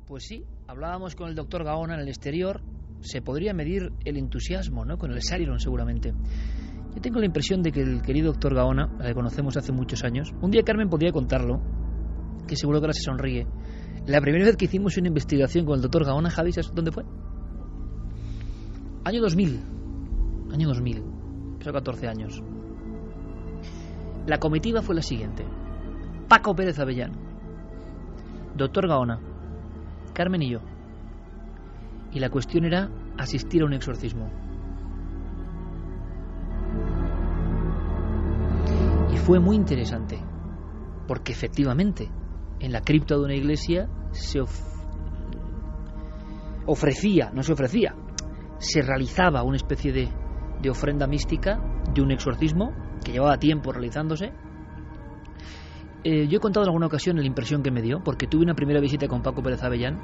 Pues sí, hablábamos con el doctor Gaona en el exterior. Se podría medir el entusiasmo, ¿no? Con el Sariron seguramente. Yo tengo la impresión de que el querido doctor Gaona, la que conocemos hace muchos años, un día Carmen podría contarlo, que seguro que ahora se sonríe. La primera vez que hicimos una investigación con el doctor Gaona, Javi, ¿sabes dónde fue? Año 2000. Año 2000. Pasó 14 años. La comitiva fue la siguiente. Paco Pérez Avellán, doctor Gaona, Carmen y yo. Y la cuestión era asistir a un exorcismo. Y fue muy interesante, porque efectivamente, en la cripta de una iglesia se se realizaba una especie de ofrenda mística de un exorcismo que llevaba tiempo realizándose. Yo he contado en alguna ocasión la impresión que me dio, porque tuve una primera visita con Paco Pérez Avellán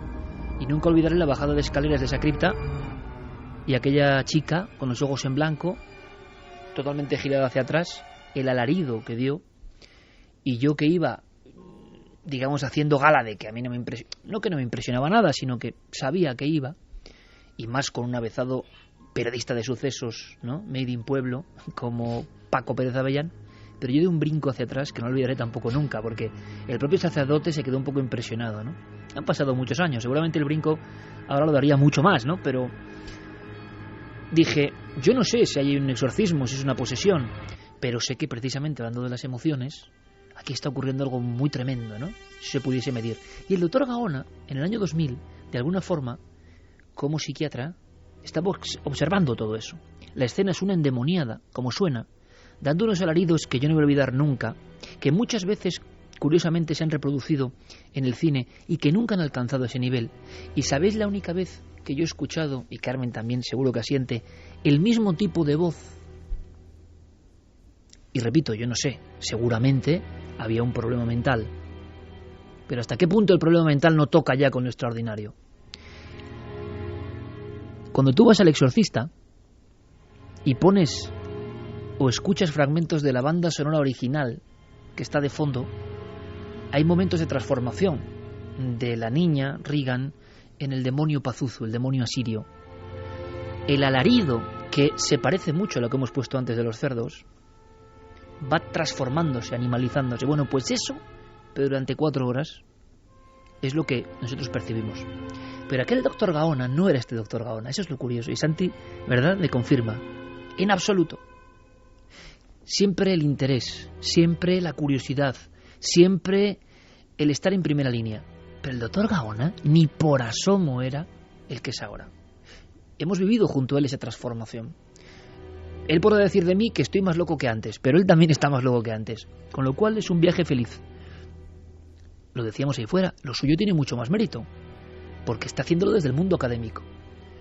y nunca olvidaré la bajada de escaleras de esa cripta y aquella chica con los ojos en blanco, totalmente girada hacia atrás, el alarido que dio, y yo que iba, digamos, haciendo gala de que a mí no me impresionaba nada, sino que sabía que iba, y más con un avezado periodista de sucesos, ¿no? Made in Pueblo, como Paco Pérez Avellán. Pero yo di un brinco hacia atrás que no olvidaré tampoco nunca, porque el propio sacerdote se quedó un poco impresionado, ¿no? Han pasado muchos años, seguramente el brinco ahora lo daría mucho más, ¿no? Pero dije, yo no sé si hay un exorcismo, si es una posesión, pero sé que precisamente hablando de las emociones, aquí está ocurriendo algo muy tremendo, ¿no? Si se pudiese medir. Y el doctor Gaona, en el año 2000, de alguna forma, como psiquiatra, estaba observando todo eso. La escena es una endemoniada, como suena, dando unos alaridos que yo no voy a olvidar nunca, que muchas veces, curiosamente, se han reproducido en el cine y que nunca han alcanzado ese nivel. Y ¿sabéis la única vez que yo he escuchado, y Carmen también seguro que asiente, el mismo tipo de voz? Y repito, yo no sé, seguramente había un problema mental. Pero ¿hasta qué punto el problema mental no toca ya con lo extraordinario? Cuando tú vas al exorcista y pones o escuchas fragmentos de la banda sonora original que está de fondo, hay momentos de transformación de la niña Regan en el demonio Pazuzu, el demonio asirio. El alarido, que se parece mucho a lo que hemos puesto antes de los cerdos, va transformándose, animalizándose. Bueno, pues eso, pero durante 4 horas, es lo que nosotros percibimos. Pero aquel doctor Gaona no era este doctor Gaona, eso es lo curioso. Y Santi, ¿verdad?, le confirma. En absoluto. Siempre el interés, siempre la curiosidad, siempre el estar en primera línea. Pero el doctor Gaona ni por asomo era el que es ahora. Hemos vivido junto a él esa transformación. Él podrá decir de mí que estoy más loco que antes, pero él también está más loco que antes. Con lo cual es un viaje feliz. Lo decíamos ahí fuera, lo suyo tiene mucho más mérito, porque está haciéndolo desde el mundo académico.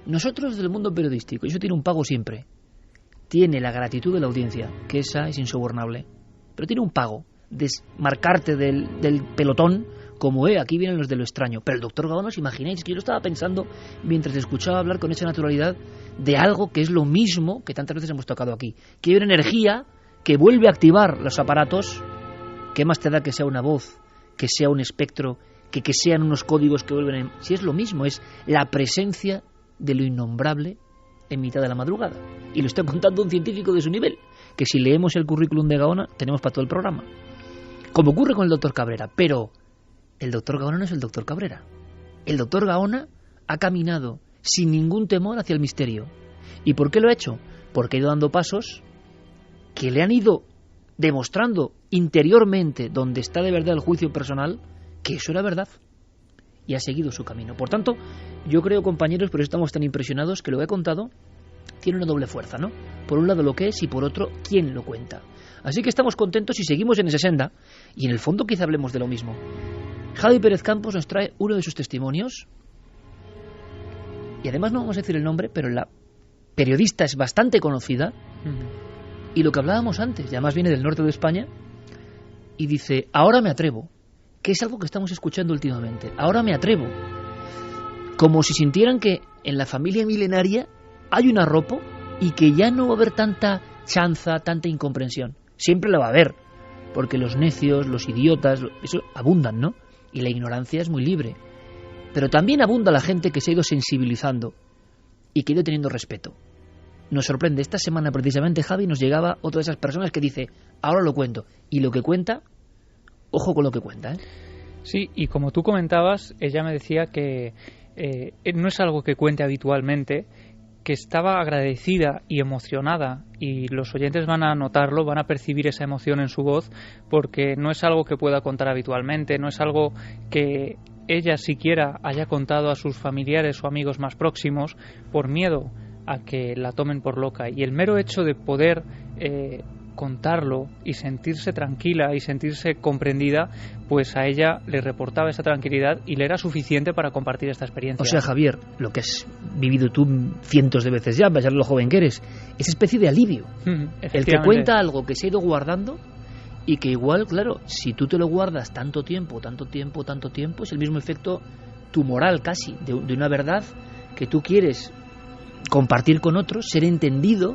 Nosotros desde el mundo periodístico, y eso tiene un pago siempre. Tiene la gratitud de la audiencia, que esa es insobornable, pero tiene un pago, desmarcarte del pelotón, como aquí vienen los de lo extraño. Pero el doctor Gaona, ¿os imagináis? Que yo lo estaba pensando mientras escuchaba hablar con esa naturalidad de algo que es lo mismo que tantas veces hemos tocado aquí, que hay una energía que vuelve a activar los aparatos. ¿Qué más te da que sea una voz, que sea un espectro, que sean unos códigos que vuelven si es lo mismo, es la presencia de lo innombrable en mitad de la madrugada? Y lo está contando un científico de su nivel, que si leemos el currículum de Gaona tenemos para todo el programa, como ocurre con el doctor Cabrera. Pero el doctor Gaona no es el doctor Cabrera. El doctor Gaona ha caminado sin ningún temor hacia el misterio. ¿Y por qué lo ha hecho? Porque ha ido dando pasos que le han ido demostrando interiormente, donde está de verdad el juicio personal, que eso era verdad, y ha seguido su camino. Por tanto, yo creo, compañeros, por eso estamos tan impresionados, que lo que he contado tiene una doble fuerza, ¿no? Por un lado lo que es y por otro quién lo cuenta. Así que estamos contentos y seguimos en esa senda, y en el fondo quizá hablemos de lo mismo. Javi Pérez Campos nos trae uno de sus testimonios, y además no vamos a decir el nombre, pero la periodista es bastante conocida, y lo que hablábamos antes, y además viene del norte de España, y dice, ahora me atrevo, que es algo que estamos escuchando últimamente, ahora me atrevo, como si sintieran que en la familia milenaria hay un arropo y que ya no va a haber tanta chanza, tanta incomprensión. Siempre la va a haber, porque los necios, los idiotas, eso abundan, ¿no? Y la ignorancia es muy libre. Pero también abunda la gente que se ha ido sensibilizando y que ha ido teniendo respeto. Nos sorprende, esta semana precisamente, Javi, nos llegaba otra de esas personas que dice, ahora lo cuento. Y lo que cuenta, ojo con lo que cuenta, ¿eh? Sí, y como tú comentabas, ella me decía que no es algo que cuente habitualmente, que estaba agradecida y emocionada, y los oyentes van a notarlo, van a percibir esa emoción en su voz, porque no es algo que pueda contar habitualmente, no es algo que ella siquiera haya contado a sus familiares o amigos más próximos por miedo a que la tomen por loca. Y el mero hecho de poder contarlo y sentirse tranquila y sentirse comprendida, pues a ella le reportaba esa tranquilidad y le era suficiente para compartir esta experiencia. O sea, Javier, lo que has vivido tú cientos de veces ya, a pesar de lo joven que eres, esa especie de alivio. El que cuenta algo que se ha ido guardando y que igual, claro, si tú te lo guardas tanto tiempo, es el mismo efecto tumoral casi, de una verdad que tú quieres compartir con otros, ser entendido.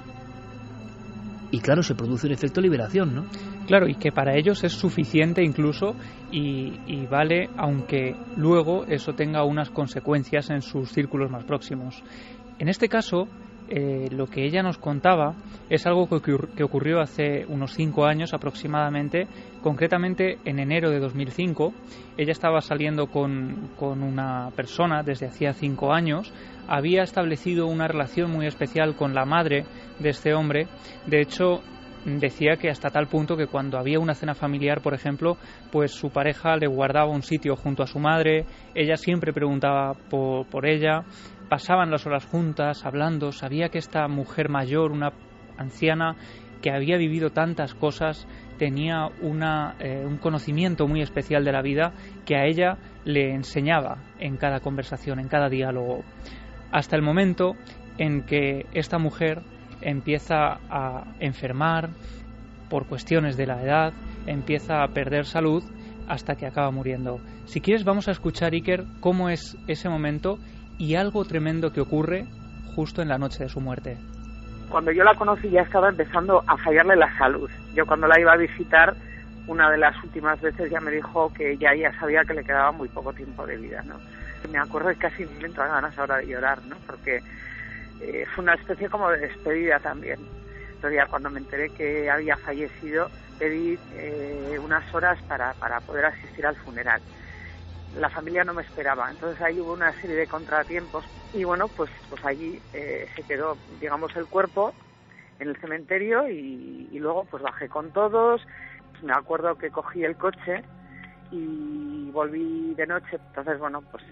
Y claro, se produce un efecto liberación, ¿no? Claro, y que para ellos es suficiente incluso y vale, aunque luego eso tenga unas consecuencias en sus círculos más próximos. En este caso, lo que ella nos contaba es algo que ocurrió hace unos 5 años aproximadamente, concretamente en enero de 2005. Ella estaba saliendo con una persona desde hacía 5 años, había establecido una relación muy especial con la madre de este hombre. De hecho, decía que hasta tal punto que cuando había una cena familiar, por ejemplo, pues su pareja le guardaba un sitio junto a su madre, ella siempre preguntaba por ella, pasaban las horas juntas hablando, sabía que esta mujer mayor, una anciana que había vivido tantas cosas, tenía un conocimiento muy especial de la vida que a ella le enseñaba en cada conversación, en cada diálogo, hasta el momento en que esta mujer empieza a enfermar por cuestiones de la edad, empieza a perder salud hasta que acaba muriendo. Si quieres, vamos a escuchar, Iker, cómo es ese momento y algo tremendo que ocurre justo en la noche de su muerte. Cuando yo la conocí ya estaba empezando a fallarle la salud. Yo cuando la iba a visitar, una de las últimas veces ya me dijo que ya sabía que le quedaba muy poco tiempo de vida, ¿no? Me acuerdo que casi me entraban ganas ahora de llorar, ¿no? Porque fue una especie como de despedida también. Entonces ya cuando me enteré que había fallecido, pedí unas horas para poder asistir al funeral. La familia no me esperaba, entonces ahí hubo una serie de contratiempos y bueno, pues allí se quedó, digamos, el cuerpo en el cementerio y luego pues bajé con todos. Me acuerdo que cogí el coche y volví de noche, entonces bueno, pues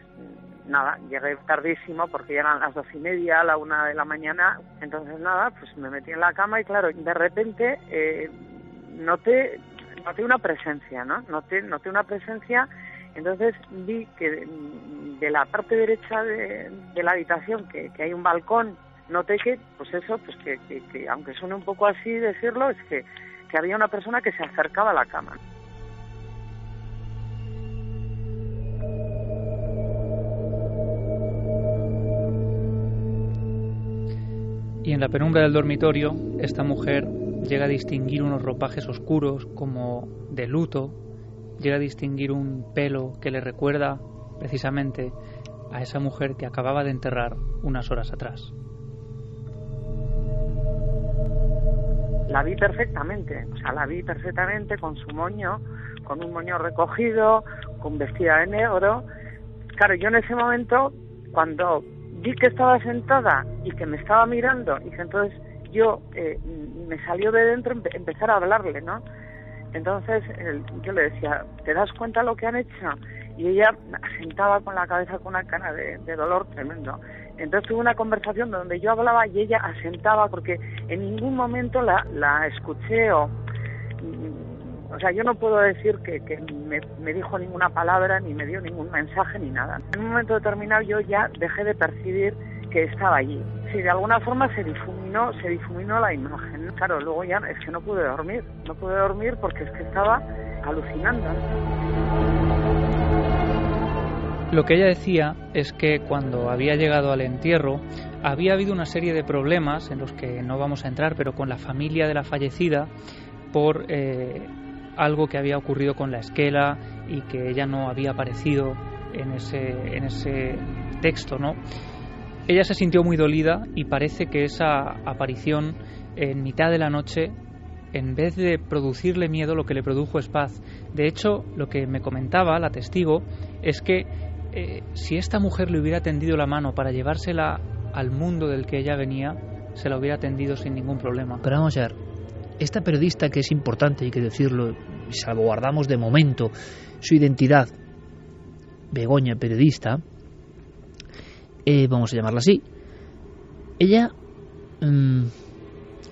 nada, llegué tardísimo porque ya eran las 12:30, la 1 de la mañana, entonces nada, pues me metí en la cama y claro, de repente noté una presencia, ¿no? Noté una presencia. Entonces vi que de la parte derecha de la habitación, que hay un balcón, noté que, pues eso, pues que aunque suene un poco así decirlo, es que había una persona que se acercaba a la cama. Y en la penumbra del dormitorio, esta mujer llega a distinguir unos ropajes oscuros como de luto, llega a distinguir un pelo que le recuerda precisamente a esa mujer que acababa de enterrar unas horas atrás. La vi perfectamente, con su moño, con un moño recogido, con vestida de negro. Claro, yo en ese momento, cuando vi que estaba sentada y que me estaba mirando, y que entonces yo me salió de dentro empezar a hablarle, ¿no? Entonces yo le decía, ¿te das cuenta lo que han hecho? Y ella asentaba con la cabeza con una cara de dolor tremendo. Entonces tuve una conversación donde yo hablaba y ella asentaba, porque en ningún momento la escuché o sea, yo no puedo decir que me dijo ninguna palabra, ni me dio ningún mensaje, ni nada. En un momento determinado yo ya dejé de percibir que estaba allí. Sí, de alguna forma se difuminó la imagen. Claro, luego ya es que no pude dormir porque es que estaba alucinando. Lo que ella decía es que cuando había llegado al entierro había habido una serie de problemas en los que no vamos a entrar, pero con la familia de la fallecida por algo que había ocurrido con la esquela y que ella no había aparecido en ese texto, ¿no? Ella se sintió muy dolida y parece que esa aparición en mitad de la noche, en vez de producirle miedo, lo que le produjo es paz. De hecho, lo que me comentaba la testigo es que si esta mujer le hubiera tendido la mano para llevársela al mundo del que ella venía, se la hubiera tendido sin ningún problema. Pero vamos a ver, esta periodista, que es importante, hay que decirlo, salvaguardamos de momento su identidad, Begoña, periodista, vamos a llamarla así, ella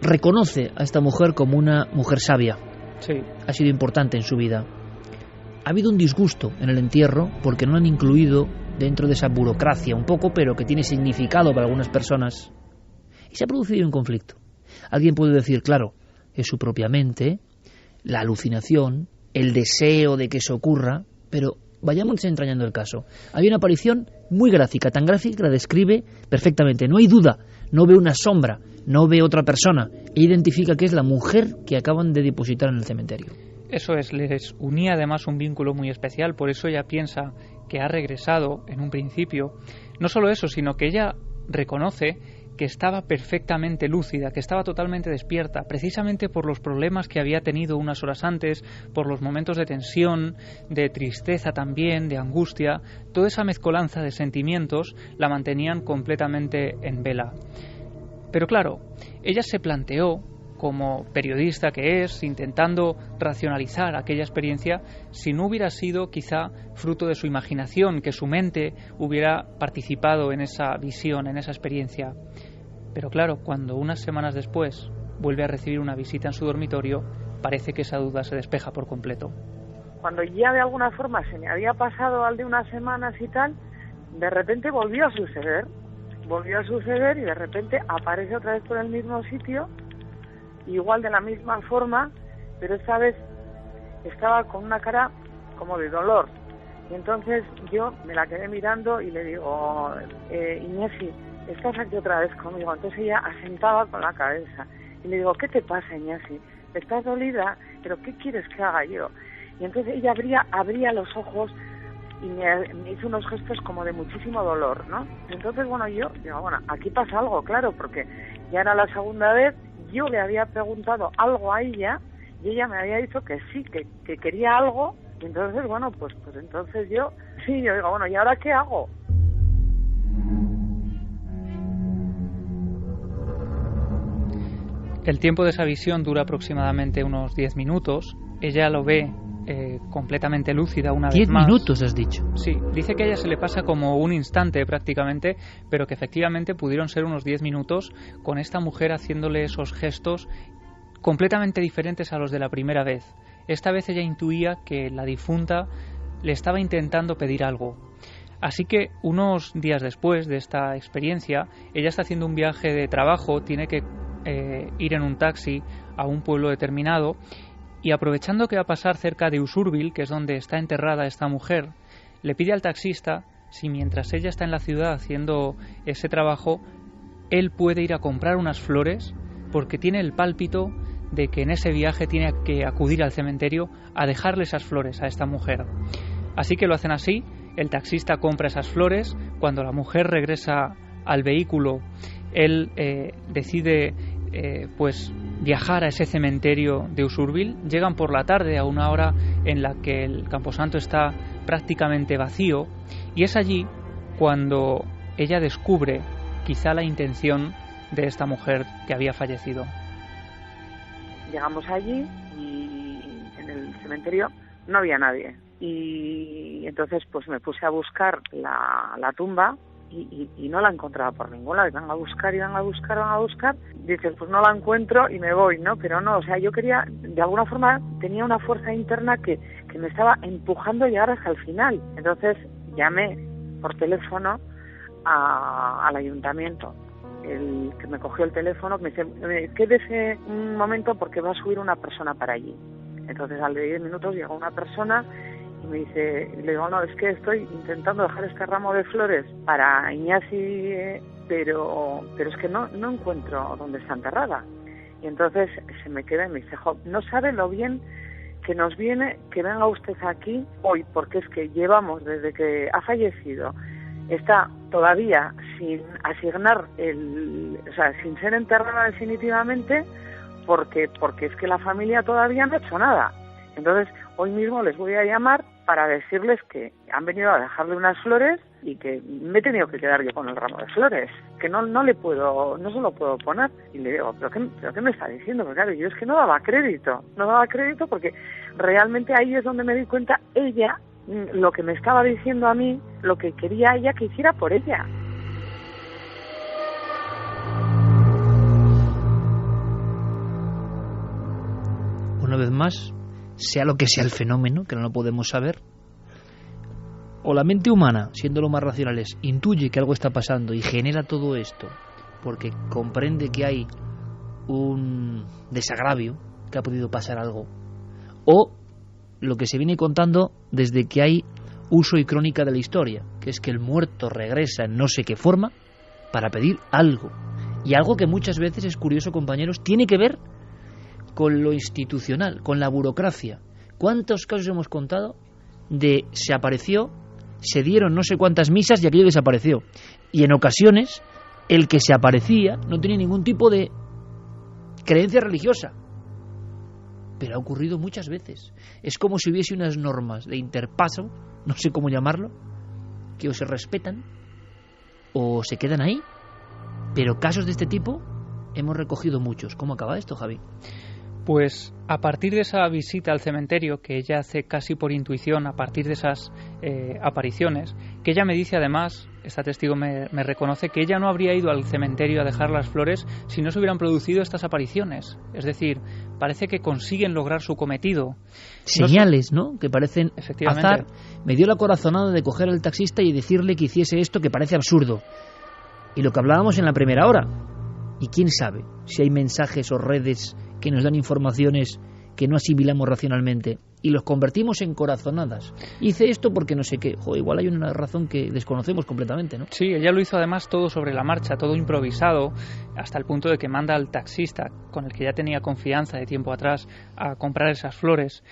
reconoce a esta mujer como una mujer sabia. Sí. Ha sido importante en su vida. Ha habido un disgusto en el entierro porque no la han incluido dentro de esa burocracia un poco, pero que tiene significado para algunas personas. Y se ha producido un conflicto. Alguien puede decir, claro, es su propia mente, la alucinación, el deseo de que eso ocurra, pero vayamos desentrañando el caso. Hay una aparición muy gráfica, tan gráfica que la describe perfectamente. No hay duda, no ve una sombra, no ve otra persona. E identifica que es la mujer que acaban de depositar en el cementerio. Eso es, les unía además un vínculo muy especial, por eso ella piensa que ha regresado en un principio. No solo eso, sino que ella reconoce que estaba perfectamente lúcida, que estaba totalmente despierta, precisamente por los problemas que había tenido unas horas antes, por los momentos de tensión, de tristeza también, de angustia. Toda esa mezcolanza de sentimientos la mantenían completamente en vela. Pero claro, ella se planteó, como periodista que es, intentando racionalizar aquella experiencia, si no hubiera sido quizá fruto de su imaginación, que su mente hubiera participado en esa visión, en esa experiencia. Pero claro, cuando unas semanas después vuelve a recibir una visita en su dormitorio, parece que esa duda se despeja por completo. Cuando ya de alguna forma se me había pasado al de unas semanas y tal, de repente volvió a suceder y de repente aparece otra vez por el mismo sitio, igual de la misma forma, pero esta vez estaba con una cara como de dolor. Y entonces yo me la quedé mirando y le digo, Iñesi, ¿estás aquí otra vez conmigo? Entonces ella asentaba con la cabeza. Y le digo, ¿qué te pasa, Iñesi? ¿Estás dolida? ¿Pero qué quieres que haga yo? Y entonces ella abría los ojos y me hizo unos gestos como de muchísimo dolor, ¿no? Entonces, bueno, yo digo, bueno, aquí pasa algo, claro, porque ya era la segunda vez. Yo le había preguntado algo a ella y ella me había dicho que sí, que quería algo. Y entonces, bueno, pues entonces yo digo, bueno, ¿y ahora qué hago? El tiempo de esa visión dura aproximadamente unos 10 minutos. Ella lo ve completamente lúcida una vez más. 10 minutos, has dicho. Sí, dice que a ella se le pasa como un instante prácticamente, pero que efectivamente pudieron ser unos 10 minutos con esta mujer haciéndole esos gestos completamente diferentes a los de la primera vez. Esta vez ella intuía que la difunta le estaba intentando pedir algo. Así que unos días después de esta experiencia, ella está haciendo un viaje de trabajo, tiene que ir en un taxi a un pueblo determinado, y aprovechando que va a pasar cerca de Usurbil, que es donde está enterrada esta mujer, le pide al taxista si mientras ella está en la ciudad haciendo ese trabajo, él puede ir a comprar unas flores, porque tiene el pálpito de que en ese viaje tiene que acudir al cementerio a dejarle esas flores a esta mujer. Así que lo hacen así, el taxista compra esas flores, cuando la mujer regresa al vehículo, él decide pues viajar a ese cementerio de Usurbil. Llegan por la tarde a una hora en la que el camposanto está prácticamente vacío, y es allí cuando ella descubre quizá la intención de esta mujer que había fallecido. Llegamos allí y en el cementerio no había nadie, y entonces pues me puse a buscar la tumba y no la encontraba por ningún lado. Van a buscar. Dices, pues no la encuentro y me voy, ¿no? Pero no, o sea, yo quería, de alguna forma, tenía una fuerza interna que me estaba empujando a llegar hasta el final. Entonces llamé por teléfono al ayuntamiento. El que me cogió el teléfono me dice, quédese un momento porque va a subir una persona para allí. Entonces al de 10 minutos llegó una persona y me dice, le digo, no, es que estoy intentando dejar este ramo de flores para Iñasi, pero es que no encuentro dónde está enterrada. Y entonces se me queda y me dice, no sabe lo bien que nos viene, que venga usted aquí hoy, porque es que llevamos desde que ha fallecido, está todavía sin asignar sin ser enterrada definitivamente, porque es que la familia todavía no ha hecho nada. Entonces, hoy mismo les voy a llamar para decirles que han venido a dejarle unas flores y que me he tenido que quedar yo con el ramo de flores, que no se lo puedo poner. Y le digo, ¿pero qué me está diciendo? Porque claro, yo es que no daba crédito porque realmente ahí es donde me di cuenta ella, lo que me estaba diciendo a mí, lo que quería ella que hiciera por ella. Una vez más, sea lo que sea el fenómeno, que no lo podemos saber, o la mente humana, siendo lo más racionales, intuye que algo está pasando y genera todo esto porque comprende que hay un desagravio, que ha podido pasar algo, o lo que se viene contando desde que hay uso y crónica de la historia, que es que el muerto regresa en no sé qué forma para pedir algo, y algo que muchas veces, es curioso, compañeros, tiene que ver con lo institucional, con la burocracia. ¿Cuántos casos hemos contado de se apareció, se dieron no sé cuántas misas y aquello desapareció? Y en ocasiones el que se aparecía no tenía ningún tipo de creencia religiosa, pero ha ocurrido muchas veces. Es como si hubiese unas normas de interpaso, no sé cómo llamarlo, que o se respetan o se quedan ahí, pero casos de este tipo hemos recogido muchos. ¿Cómo acaba esto, Javi? Pues a partir de esa visita al cementerio, que ella hace casi por intuición, a partir de esas apariciones, que ella me dice además, esta testigo me reconoce, que ella no habría ido al cementerio a dejar las flores si no se hubieran producido estas apariciones. Es decir, parece que consiguen lograr su cometido. Señales, ¿no?, que parecen azar. Me dio la corazonada de coger al taxista y decirle que hiciese esto, que parece absurdo. Y lo que hablábamos en la primera hora. Y quién sabe si hay mensajes o redes que nos dan informaciones que no asimilamos racionalmente y los convertimos en corazonadas. Hice esto porque no sé qué. Igual hay una razón que desconocemos completamente, ¿no? Sí, ella lo hizo además todo sobre la marcha, todo improvisado, hasta el punto de que manda al taxista, con el que ya tenía confianza de tiempo atrás, a comprar esas flores.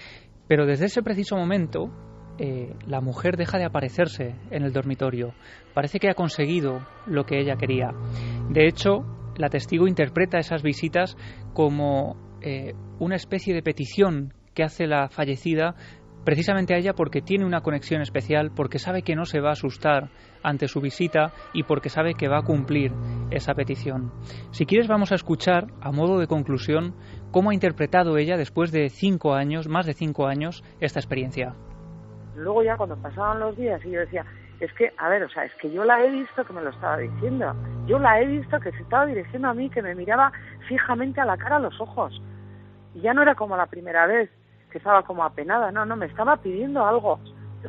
Pero desde ese preciso momento, la mujer deja de aparecerse en el dormitorio. Parece que ha conseguido lo que ella quería. De hecho, la testigo interpreta esas visitas como una especie de petición que hace la fallecida precisamente a ella, porque tiene una conexión especial, porque sabe que no se va a asustar ante su visita y porque sabe que va a cumplir esa petición. Si quieres, vamos a escuchar, a modo de conclusión, cómo ha interpretado ella, después de 5 años, más de 5 años, esta experiencia. Luego ya cuando pasaban los días y yo decía, es que yo la he visto que me lo estaba diciendo. Yo la he visto que se estaba dirigiendo a mí, que me miraba fijamente a la cara, a los ojos. Y ya no era como la primera vez, que estaba como apenada. No, me estaba pidiendo algo.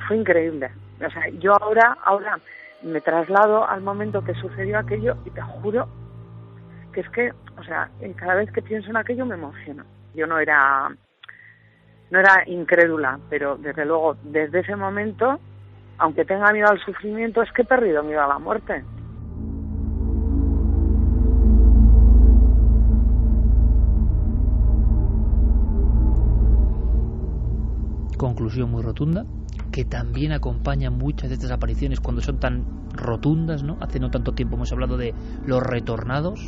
Fue increíble. O sea, yo ahora me traslado al momento que sucedió aquello y te juro que es que, cada vez que pienso en aquello me emociono. Yo no era incrédula, pero desde luego, desde ese momento, aunque tenga miedo al sufrimiento, es que he perdido miedo a la muerte. Conclusión muy rotunda, que también acompaña muchas de estas apariciones cuando son tan rotundas, ¿no? Hace no tanto tiempo hemos hablado de los retornados.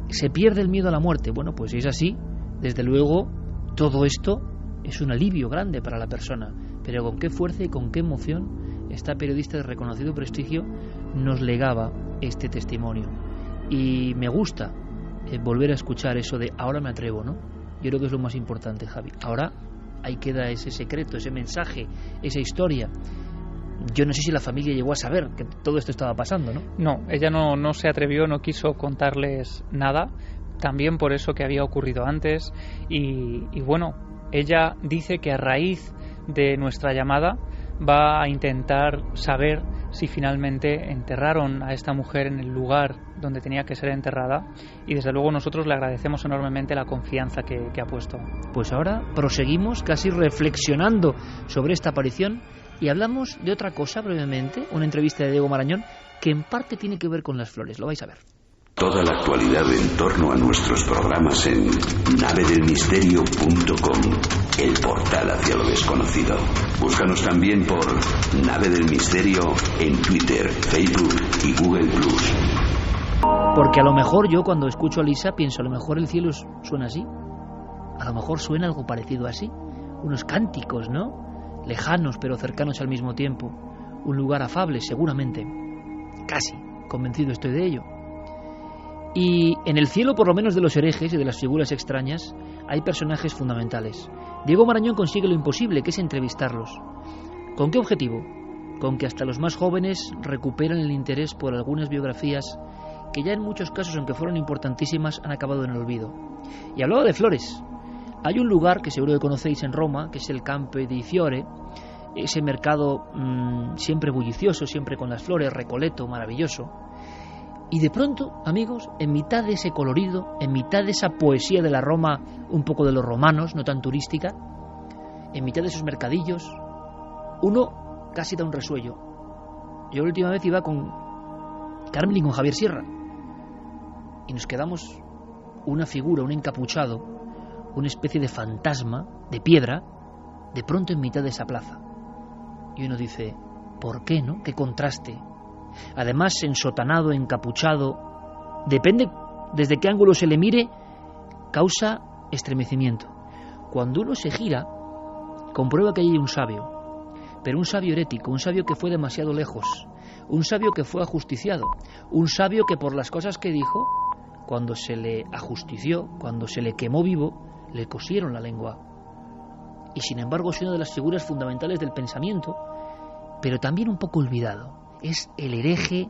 Se pierde el miedo a la muerte. Bueno, pues si es así, desde luego, todo esto es un alivio grande para la persona. Pero con qué fuerza y con qué emoción esta periodista de reconocido prestigio nos legaba este testimonio. Y me gusta volver a escuchar eso de ahora me atrevo, ¿no? Yo creo que es lo más importante, Javi. Ahora ahí queda ese secreto, ese mensaje, esa historia. Yo no sé si la familia llegó a saber que todo esto estaba pasando, ¿no? No, ella no se atrevió, no quiso contarles nada, también por eso que había ocurrido antes. Y bueno, ella dice que a raíz de nuestra llamada va a intentar saber si finalmente enterraron a esta mujer en el lugar donde tenía que ser enterrada, y desde luego nosotros le agradecemos enormemente la confianza que ha puesto. Pues ahora proseguimos casi reflexionando sobre esta aparición y hablamos de otra cosa brevemente, una entrevista de Diego Marañón que en parte tiene que ver con las flores, lo vais a ver. Toda la actualidad en torno a nuestros programas en navedelmisterio.com, el portal hacia lo desconocido. Búscanos también por Nave del Misterio en Twitter, Facebook y Google+. Porque a lo mejor yo cuando escucho a Lisa pienso, a lo mejor el cielo suena así. A lo mejor suena algo parecido así. Unos cánticos, ¿no? Lejanos pero cercanos al mismo tiempo. Un lugar afable, seguramente. Casi, convencido estoy de ello. Y en el cielo, por lo menos de los herejes y de las figuras extrañas, hay personajes fundamentales. Diego Marañón consigue lo imposible, que es entrevistarlos. ¿Con qué objetivo? Con que hasta los más jóvenes recuperan el interés por algunas biografías que ya en muchos casos, aunque fueron importantísimas, han acabado en el olvido. Y hablaba de flores. Hay un lugar que seguro que conocéis en Roma, que es el Campo di Fiore, ese mercado siempre bullicioso, siempre con las flores, Recoleto, maravilloso. Y de pronto, amigos, en mitad de ese colorido, en mitad de esa poesía de la Roma, un poco de los romanos, no tan turística, en mitad de esos mercadillos, uno casi da un resuello. Yo la última vez iba con Carmen y con Javier Sierra, y nos quedamos una figura, un encapuchado, una especie de fantasma, de piedra, de pronto en mitad de esa plaza. Y uno dice, ¿por qué, no? ¿Qué contraste? Además, ensotanado, encapuchado, depende desde qué ángulo se le mire, causa estremecimiento. Cuando uno se gira, comprueba que hay un sabio, pero un sabio herético, un sabio que fue demasiado lejos, un sabio que fue ajusticiado, un sabio que por las cosas que dijo, cuando se le ajustició, cuando se le quemó vivo, le cosieron la lengua. Y sin embargo es una de las figuras fundamentales del pensamiento, pero también un poco olvidado. Es el hereje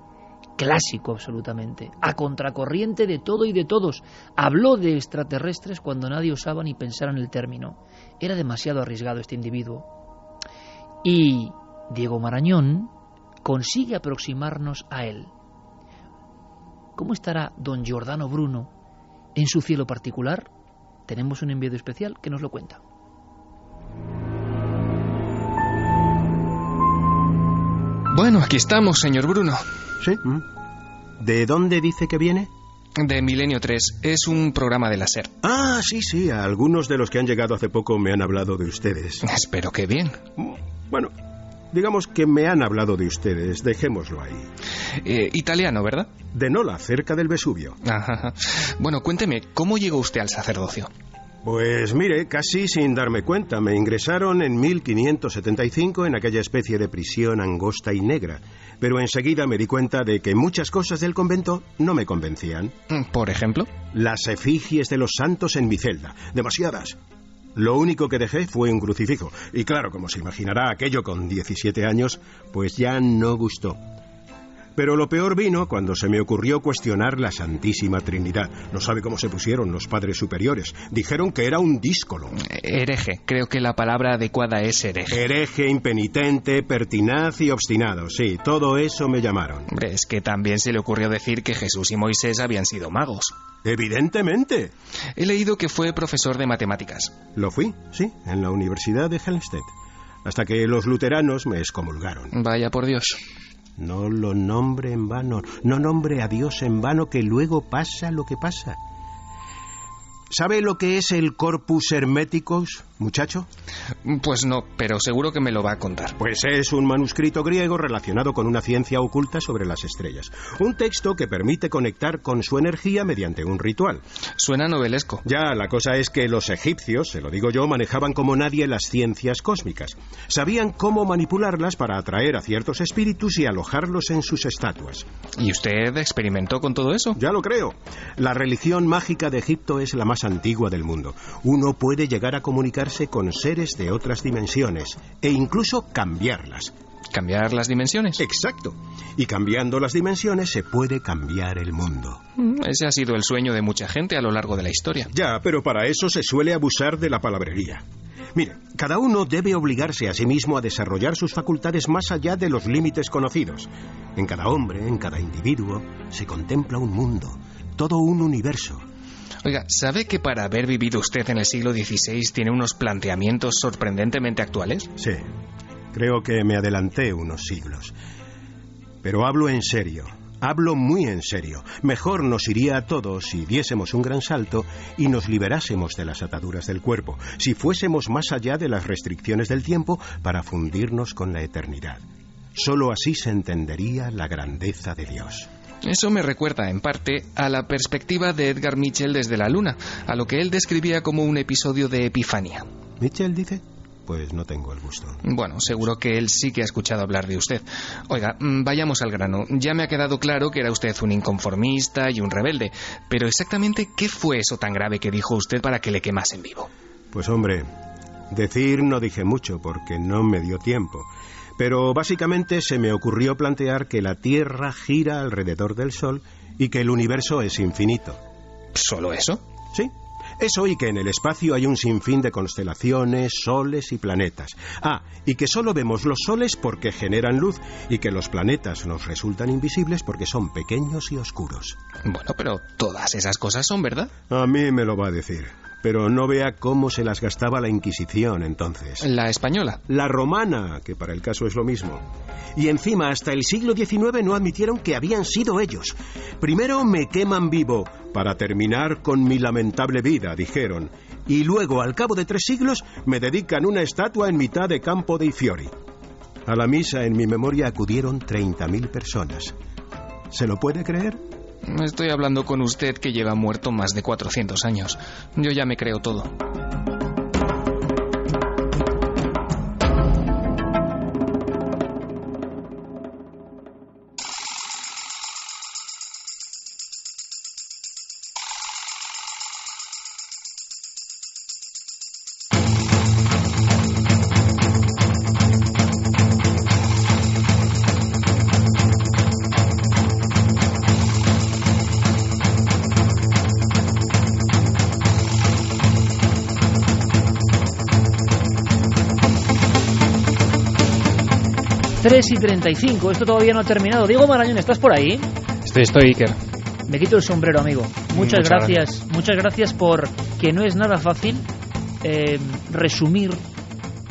clásico absolutamente, a contracorriente de todo y de todos. Habló de extraterrestres cuando nadie osaba ni pensar en el término. Era demasiado arriesgado este individuo. Y Diego Marañón consigue aproximarnos a él. ¿Cómo estará don Giordano Bruno en su cielo particular? Tenemos un enviado especial que nos lo cuenta. Bueno, aquí estamos, señor Bruno. ¿Sí? ¿De dónde dice que viene? De Milenio 3. Es un programa de la SER. Ah, sí. Algunos de los que han llegado hace poco me han hablado de ustedes. Espero que bien. Bueno, digamos que me han hablado de ustedes. Dejémoslo ahí. Italiano, ¿verdad? De Nola, cerca del Vesubio. Ajá. Bueno, cuénteme, ¿cómo llegó usted al sacerdocio? Pues mire, casi sin darme cuenta. Me ingresaron en 1575 en aquella especie de prisión angosta y negra. Pero enseguida me di cuenta de que muchas cosas del convento no me convencían. ¿Por ejemplo? Las efigies de los santos en mi celda. Demasiadas. Lo único que dejé fue un crucifijo. Y claro, como se imaginará, aquello con 17 años, pues ya no gustó. Pero lo peor vino cuando se me ocurrió cuestionar la Santísima Trinidad. No sabe cómo se pusieron los padres superiores. Dijeron que era un díscolo. Hereje. Creo que la palabra adecuada es hereje. Hereje, impenitente, pertinaz y obstinado. Sí, todo eso me llamaron. Hombre, es que también se le ocurrió decir que Jesús y Moisés habían sido magos. Evidentemente. He leído que fue profesor de matemáticas. Lo fui, sí, en la Universidad de Helmstedt. Hasta que los luteranos me excomulgaron. Vaya por Dios. No lo nombre en vano, no nombre a Dios en vano, que luego pasa lo que pasa. ¿Sabe lo que es el Corpus Hermeticus, muchacho? Pues no, pero seguro que me lo va a contar. Pues es un manuscrito griego relacionado con una ciencia oculta sobre las estrellas. Un texto que permite conectar con su energía mediante un ritual. Suena novelesco. Ya, la cosa es que los egipcios, se lo digo yo, manejaban como nadie las ciencias cósmicas. Sabían cómo manipularlas para atraer a ciertos espíritus y alojarlos en sus estatuas. ¿Y usted experimentó con todo eso? Ya lo creo. La religión mágica de Egipto es la más antigua del mundo. Uno puede llegar a comunicarse con seres de otras dimensiones e incluso cambiarlas. ¿Cambiar las dimensiones? Exacto. Y cambiando las dimensiones se puede cambiar el mundo. Ese ha sido el sueño de mucha gente a lo largo de la historia. Ya, pero para eso se suele abusar de la palabrería. Mire, cada uno debe obligarse a sí mismo a desarrollar sus facultades más allá de los límites conocidos. En cada hombre, en cada individuo, se contempla un mundo, todo un universo. Oiga, ¿sabe que para haber vivido usted en el siglo XVI tiene unos planteamientos sorprendentemente actuales? Sí, creo que me adelanté unos siglos. Pero hablo en serio. Hablo muy en serio. Mejor nos iría a todos si diésemos un gran salto y nos liberásemos de las ataduras del cuerpo, si fuésemos más allá de las restricciones del tiempo para fundirnos con la eternidad. Solo así se entendería la grandeza de Dios. Eso me recuerda, en parte, a la perspectiva de Edgar Mitchell desde la Luna, a lo que él describía como un episodio de epifanía. ¿Mitchell dice? Pues no tengo el gusto. Bueno, seguro que él sí que ha escuchado hablar de usted. Oiga, vayamos al grano. Ya me ha quedado claro que era usted un inconformista y un rebelde, pero exactamente, ¿qué fue eso tan grave que dijo usted para que le quemasen vivo? Pues hombre, decir no dije mucho porque no me dio tiempo. Pero básicamente se me ocurrió plantear que la Tierra gira alrededor del Sol y que el universo es infinito. ¿Solo eso? Sí, eso, y que en el espacio hay un sinfín de constelaciones, soles y planetas. Y que solo vemos los soles porque generan luz y que los planetas nos resultan invisibles porque son pequeños y oscuros. Bueno, pero todas esas cosas son verdad. A mí me lo va a decir. Pero no vea cómo se las gastaba la Inquisición entonces. ¿La española? La romana, que para el caso es lo mismo. Y encima, hasta el siglo XIX no admitieron que habían sido ellos. Primero me queman vivo, para terminar con mi lamentable vida, dijeron. Y luego, al cabo de 3 siglos, me dedican una estatua en mitad de Campo dei Fiori. A la misa en mi memoria acudieron 30.000 personas. ¿Se lo puede creer? Estoy hablando con usted que lleva muerto más de 400 años. Yo ya me creo todo. y 35, esto todavía no ha terminado. Diego Marañón, ¿estás por ahí? Estoy, Iker. Me quito el sombrero, amigo. Muchas gracias por que no es nada fácil resumir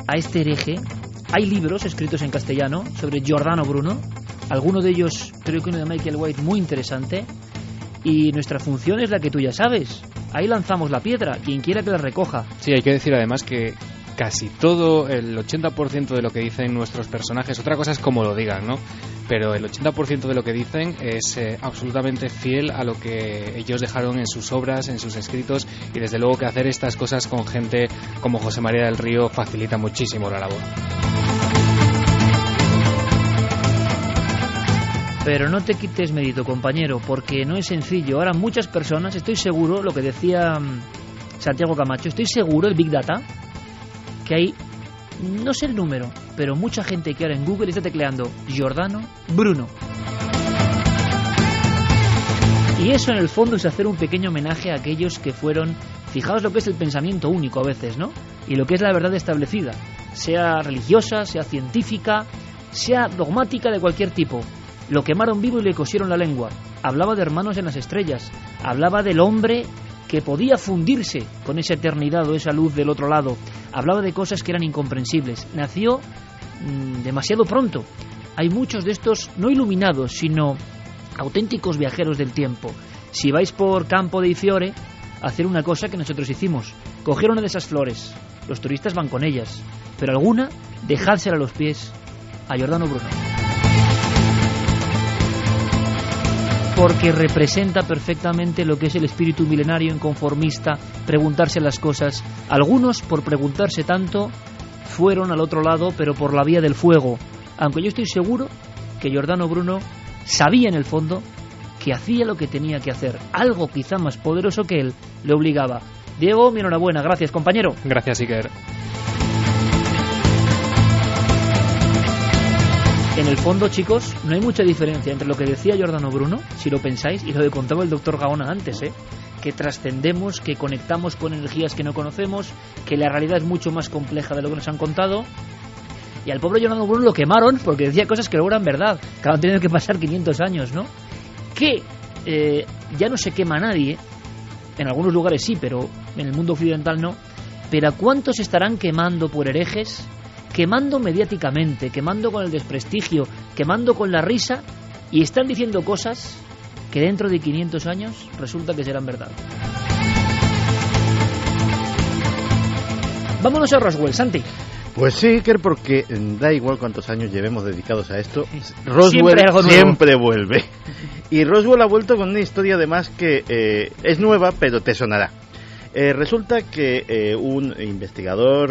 a este hereje. Hay libros escritos en castellano sobre Giordano Bruno, alguno de ellos, creo que uno de Michael White, muy interesante, y nuestra función es la que tú ya sabes. Ahí lanzamos la piedra, quien quiera que la recoja. Sí, hay que decir además que casi todo, el 80% de lo que dicen nuestros personajes, otra cosa es cómo lo digan, ¿no? Pero el 80% de lo que dicen es absolutamente fiel a lo que ellos dejaron en sus obras, en sus escritos, y desde luego que hacer estas cosas con gente como José María del Río facilita muchísimo la labor. Pero no te quites mérito, compañero, porque no es sencillo. Ahora muchas personas, estoy seguro, lo que decía Santiago Camacho, estoy seguro, el Big Data, que hay, no sé el número, pero mucha gente que ahora en Google está tecleando Giordano Bruno. Y eso en el fondo es hacer un pequeño homenaje a aquellos que fueron, fijaos lo que es el pensamiento único a veces, ¿no? Y lo que es la verdad establecida, sea religiosa, sea científica, sea dogmática de cualquier tipo. Lo quemaron vivo y le cosieron la lengua. Hablaba de hermanos en las estrellas, hablaba del hombre que podía fundirse con esa eternidad o esa luz del otro lado. Hablaba de cosas que eran incomprensibles. Nació demasiado pronto. Hay muchos de estos no iluminados, sino auténticos viajeros del tiempo. Si vais por Campo dei Fiori, hacer una cosa que nosotros hicimos. Coger una de esas flores. Los turistas van con ellas. Pero alguna, dejádsela a los pies a Giordano Bruno. Porque representa perfectamente lo que es el espíritu milenario inconformista, preguntarse las cosas. Algunos, por preguntarse tanto, fueron al otro lado, pero por la vía del fuego. Aunque yo estoy seguro que Giordano Bruno sabía en el fondo que hacía lo que tenía que hacer. Algo quizá más poderoso que él le obligaba. Diego, mi enhorabuena. Gracias, compañero. Gracias, Iker. En el fondo, chicos, no hay mucha diferencia entre lo que decía Giordano Bruno, si lo pensáis, y lo que contaba el doctor Gaona antes, que trascendemos, que conectamos con energías que no conocemos, que la realidad es mucho más compleja de lo que nos han contado. Y al pobre Giordano Bruno lo quemaron porque decía cosas que luego eran verdad, que han tenido que pasar 500 años, ¿no? Que ya no se quema a nadie, en algunos lugares sí, pero en el mundo occidental no. Pero ¿a cuántos estarán quemando por herejes? Quemando mediáticamente, quemando con el desprestigio, quemando con la risa y están diciendo cosas que dentro de 500 años resulta que serán verdad. Vámonos a Roswell, Santi. Pues sí, Iker, porque da igual cuántos años llevemos dedicados a esto, Roswell siempre vuelve. Y Roswell ha vuelto con una historia además que es nueva, pero te sonará. Resulta que un investigador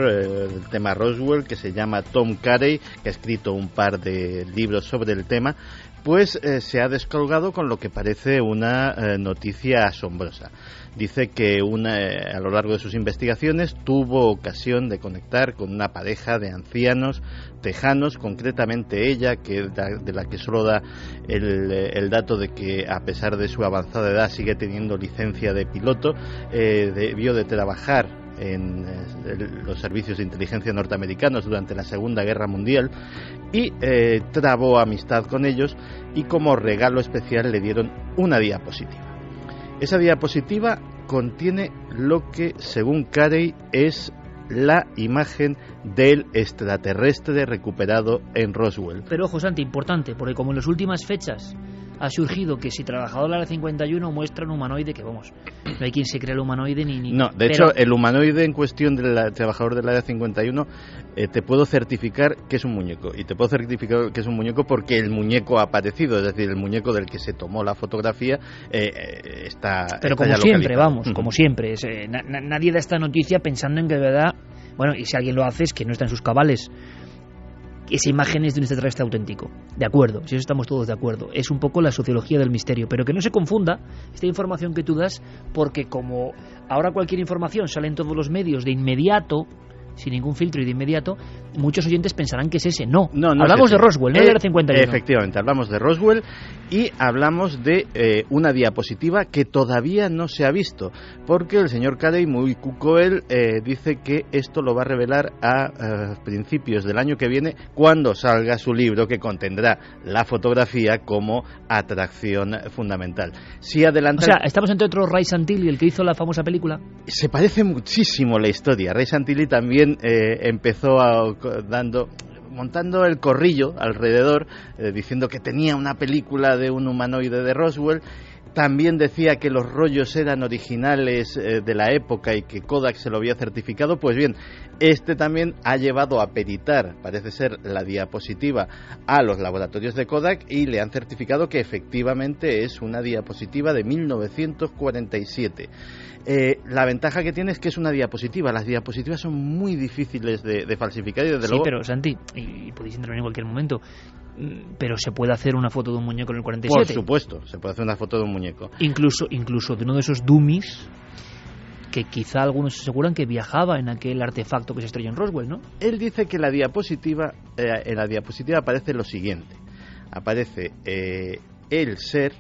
del tema Roswell, que se llama Tom Carey, que ha escrito un par de libros sobre el tema, pues se ha descolgado con lo que parece una noticia asombrosa. Dice que a lo largo de sus investigaciones tuvo ocasión de conectar con una pareja de ancianos tejanos, concretamente ella, de la que solo da el dato de que a pesar de su avanzada edad sigue teniendo licencia de piloto, debió de trabajar en los servicios de inteligencia norteamericanos durante la Segunda Guerra Mundial y trabó amistad con ellos, y como regalo especial le dieron una diapositiva. Esa diapositiva contiene lo que, según Carey, es la imagen del extraterrestre recuperado en Roswell. Pero ojo, Santi, importante, porque como en las últimas fechas ha surgido que si trabajador del Área 51 muestra un humanoide, que vamos, no hay quien se cree el humanoide ni... No, de hecho, el humanoide en cuestión del trabajador del Área 51 te puedo certificar que es un muñeco, y te puedo certificar que es un muñeco porque el muñeco ha aparecido, es decir, el muñeco del que se tomó la fotografía está... Pero está como ya siempre, localizado. vamos, como siempre, nadie da esta noticia pensando en que de verdad, bueno, y si alguien lo hace es que no está en sus cabales. Esa imagen es de un extraterrestre auténtico. De acuerdo, si eso estamos todos de acuerdo. Es un poco la sociología del misterio. Pero que no se confunda esta información que tú das, porque como ahora cualquier información sale en todos los medios de inmediato, sin ningún filtro y de inmediato, muchos oyentes pensarán que es ese. No, hablamos de Roswell, no del Área 51. Efectivamente, hablamos de Roswell y hablamos de una diapositiva que todavía no se ha visto, porque el señor Carey, muy cuco él, dice que esto lo va a revelar a principios del año que viene, cuando salga su libro que contendrá la fotografía como atracción fundamental. Si adelantan... O sea, estamos entre otros Ray Santilli, el que hizo la famosa película. Se parece muchísimo la historia. Ray Santilli también empezó montando el corrillo alrededor, diciendo que tenía una película de un humanoide de Roswell. También decía que los rollos eran originales de la época y que Kodak se lo había certificado. Pues bien, este también ha llevado a peritar, parece ser, la diapositiva a los laboratorios de Kodak y le han certificado que efectivamente es una diapositiva de 1947. La ventaja que tiene es que es una diapositiva. Las diapositivas son muy difíciles de falsificar y desde luego... Sí, pero Santi, y podéis intervenir en cualquier momento, pero se puede hacer una foto de un muñeco en el 47. Por supuesto, se puede hacer una foto de un muñeco. Incluso de uno de esos dummies que quizá algunos aseguran que viajaba en aquel artefacto que se estrelló en Roswell, ¿no? Él dice que en la diapositiva aparece lo siguiente. Aparece el ser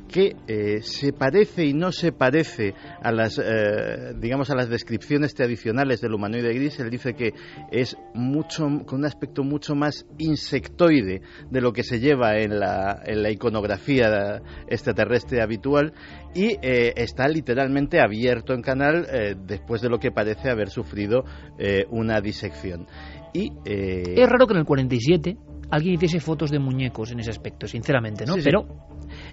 que se parece y no se parece a las a las descripciones tradicionales del humanoide gris. Él dice que es con un aspecto mucho más insectoide de lo que se lleva en la iconografía extraterrestre habitual, y está literalmente abierto en canal después de lo que parece haber sufrido una disección. Es raro que en el 47 alguien hiciese fotos de muñecos en ese aspecto, sinceramente, ¿no? Sí, pero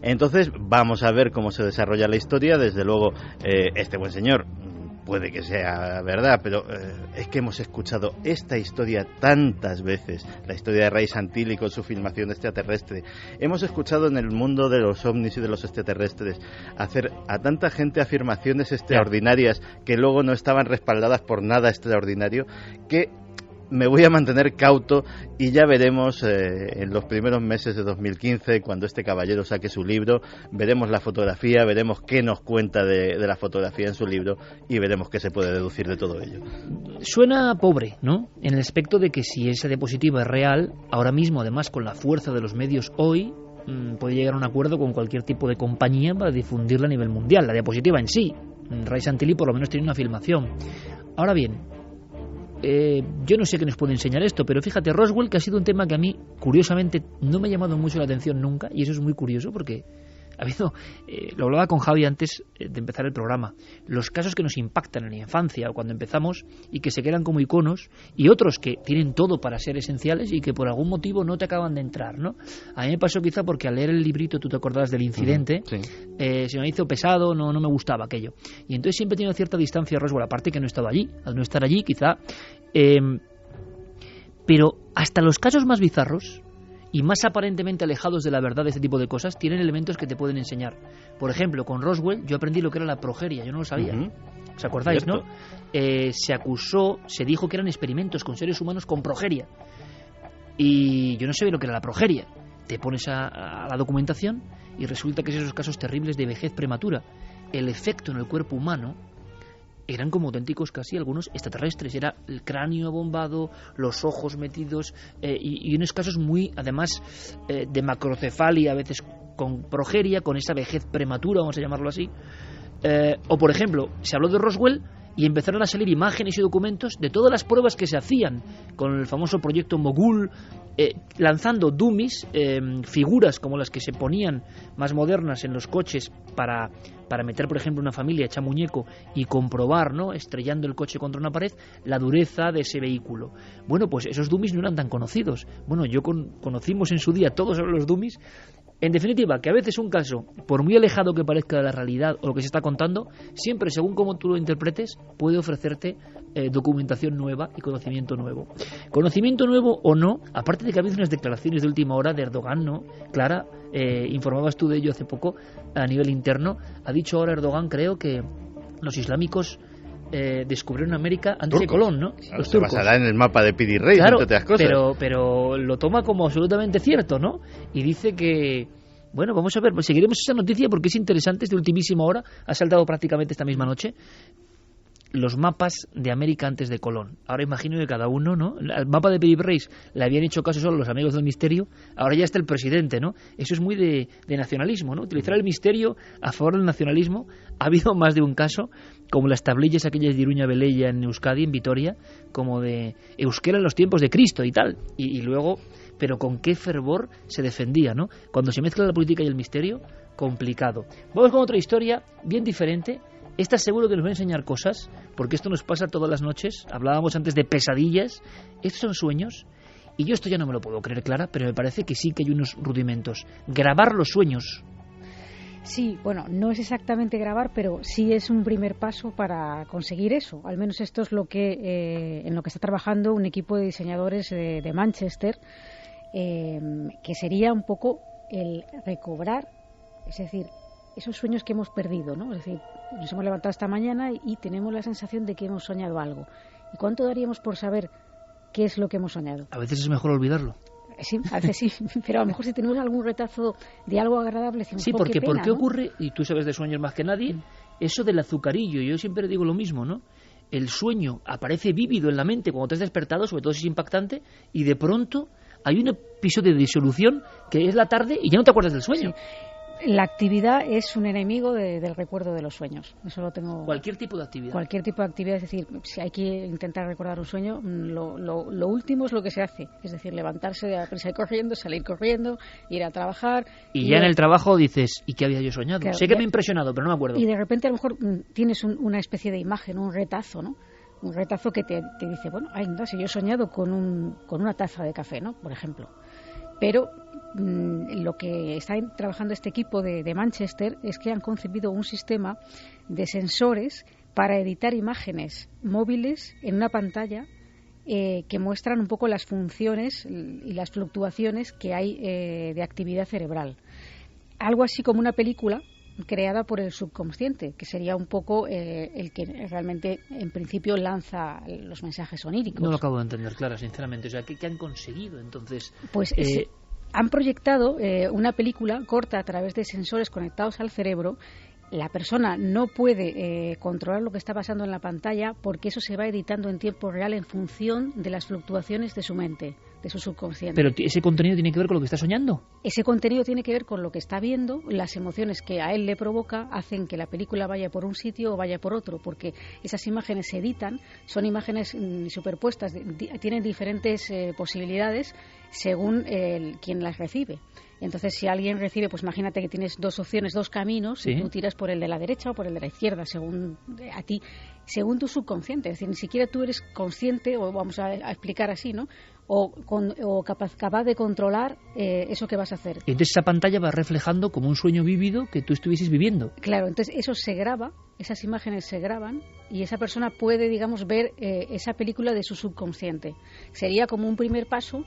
entonces vamos a ver cómo se desarrolla la historia. Desde luego, este buen señor puede que sea verdad, pero es que hemos escuchado esta historia tantas veces, la historia de Ray Santilli con su filmación extraterrestre. Hemos escuchado en el mundo de los ovnis y de los extraterrestres hacer a tanta gente afirmaciones extraordinarias que luego no estaban respaldadas por nada extraordinario, que me voy a mantener cauto y ya veremos en los primeros meses de 2015, cuando este caballero saque su libro, veremos la fotografía, veremos qué nos cuenta de la fotografía en su libro y veremos qué se puede deducir de todo ello. Suena pobre, ¿no? En el aspecto de que si esa diapositiva es real, ahora mismo, además, con la fuerza de los medios hoy, puede llegar a un acuerdo con cualquier tipo de compañía para difundirla a nivel mundial. La diapositiva en sí, Ray Santilli por lo menos tiene una filmación. Ahora bien, yo no sé qué nos puede enseñar esto, pero fíjate, Roswell, que ha sido un tema que a mí, curiosamente, no me ha llamado mucho la atención nunca, y eso es muy curioso porque Ha habido, lo hablaba con Javi antes de empezar el programa, los casos que nos impactan en la infancia o cuando empezamos y que se quedan como iconos, y otros que tienen todo para ser esenciales y que por algún motivo no te acaban de entrar, ¿no? A mí me pasó quizá porque al leer el librito, tú te acordabas del incidente, sí. Se me hizo pesado, no me gustaba aquello. Y entonces siempre he tenido cierta distancia a Roswell, aparte que no he estado allí, al no estar allí quizá... pero hasta los casos más bizarros y más aparentemente alejados de la verdad de este tipo de cosas tienen elementos que te pueden enseñar. Por ejemplo, con Roswell yo aprendí lo que era la progeria, yo no lo sabía. ¿Os acordáis, ¿cierto? ¿No? Se dijo que eran experimentos con seres humanos con progeria. Y yo no sabía lo que era la progeria. Te pones a la documentación y resulta que esos casos terribles de vejez prematura, el efecto en el cuerpo humano eran como auténticos casi algunos extraterrestres. Era el cráneo abombado, los ojos metidos y unos casos muy, además, de macrocefalia, a veces con progeria, con esa vejez prematura, vamos a llamarlo así. O, por ejemplo, se habló de Roswell y empezaron a salir imágenes y documentos de todas las pruebas que se hacían con el famoso proyecto Mogul, lanzando dummies, figuras como las que se ponían más modernas en los coches para meter, por ejemplo, una familia hecha muñeco y comprobar, ¿no?, estrellando el coche contra una pared, la dureza de ese vehículo. Bueno, pues esos dummies no eran tan conocidos. Bueno, conocimos en su día todos los dummies. En definitiva, que a veces un caso, por muy alejado que parezca de la realidad o lo que se está contando, siempre, según cómo tú lo interpretes, puede ofrecerte documentación nueva y conocimiento nuevo. Conocimiento nuevo o no, aparte de que ha habido unas declaraciones de última hora de Erdogan, ¿no? Clara, informabas tú de ello hace poco a nivel interno. Ha dicho ahora Erdogan, creo, que los islámicos descubrieron América antes de Colón, ¿no? Claro, los turcos. Se basará en el mapa de Piri Reis, claro, entre otras cosas. Pero lo toma como absolutamente cierto, ¿no? Y dice que... Bueno, vamos a ver, pues seguiremos esa noticia porque es interesante, es de ultimísima hora, ha saltado prácticamente esta misma noche. Los mapas de América antes de Colón. Ahora imagino que cada uno, ¿no? El mapa de Piri Reis le habían hecho caso solo los amigos del misterio, ahora ya está el presidente, ¿no? Eso es muy de nacionalismo, ¿no? Utilizar el misterio a favor del nacionalismo. Ha habido más de un caso, como las tablillas aquellas de Iruña Velella en Euskadi, en Vitoria, como de euskera en los tiempos de Cristo y tal. Y luego, pero con qué fervor se defendía, ¿no? Cuando se mezcla la política y el misterio, complicado. Vamos con otra historia bien diferente. Esta seguro que nos va a enseñar cosas, porque esto nos pasa todas las noches. Hablábamos antes de pesadillas. Estos son sueños. Y yo esto ya no me lo puedo creer, Clara, pero me parece que sí que hay unos rudimentos. Grabar los sueños. Sí, bueno, no es exactamente grabar, pero sí es un primer paso para conseguir eso. Al menos esto es lo que en lo que está trabajando un equipo de diseñadores de Manchester, que sería un poco el recobrar, es decir, esos sueños que hemos perdido, ¿no? Es decir, nos hemos levantado esta mañana y tenemos la sensación de que hemos soñado algo. ¿Y cuánto daríamos por saber qué es lo que hemos soñado? A veces es mejor olvidarlo. Sí, a veces sí, pero a lo mejor si tenemos algún retazo de algo agradable... Sí, porque ¿por qué ocurre, y tú sabes de sueños más que nadie, eso del azucarillo? Yo siempre digo lo mismo, ¿no? El sueño aparece vívido en la mente cuando te has despertado, sobre todo si es impactante, y de pronto hay un episodio de disolución que es la tarde y ya no te acuerdas del sueño. Sí. La actividad es un enemigo del recuerdo de los sueños. Eso lo tengo. Cualquier tipo de actividad. Cualquier tipo de actividad, es decir, si hay que intentar recordar un sueño, lo último es lo que se hace. Es decir, levantarse de la prisa y corriendo, salir corriendo, ir a trabajar. Y ya en el trabajo dices, ¿y qué había yo soñado? Claro, sé que me ha impresionado, pero no me acuerdo. Y de repente a lo mejor tienes una especie de imagen, un retazo, ¿no? Un retazo que te dice, bueno, ay, no, si yo he soñado con una taza de café, ¿no? Por ejemplo. Pero lo que está trabajando este equipo de Manchester es que han concebido un sistema de sensores para editar imágenes móviles en una pantalla que muestran un poco las funciones y las fluctuaciones que hay de actividad cerebral. Algo así como una película creada por el subconsciente, que sería un poco el que realmente en principio lanza los mensajes oníricos. No lo acabo de entender, Clara, sinceramente. O sea, ¿qué han conseguido entonces? Pues han proyectado una película corta a través de sensores conectados al cerebro. La persona no puede controlar lo que está pasando en la pantalla porque eso se va editando en tiempo real en función de las fluctuaciones de su mente, de su subconsciente. ¿Pero ese contenido tiene que ver con lo que está soñando? Ese contenido tiene que ver con lo que está viendo, las emociones que a él le provoca hacen que la película vaya por un sitio o vaya por otro, porque esas imágenes se editan, son imágenes superpuestas, tienen diferentes posibilidades según quien las recibe. Entonces, si alguien recibe, pues imagínate que tienes dos opciones, dos caminos, y tú tiras por el de la derecha o por el de la izquierda, según a ti, según tu subconsciente. Es decir, ni siquiera tú eres consciente, o vamos a explicar así, ¿no? O capaz de controlar eso que vas a hacer. Y entonces esa pantalla va reflejando como un sueño vívido que tú estuvieses viviendo. Claro, entonces eso se graba, esas imágenes se graban, y esa persona puede, digamos, ver esa película de su subconsciente. Sería como un primer paso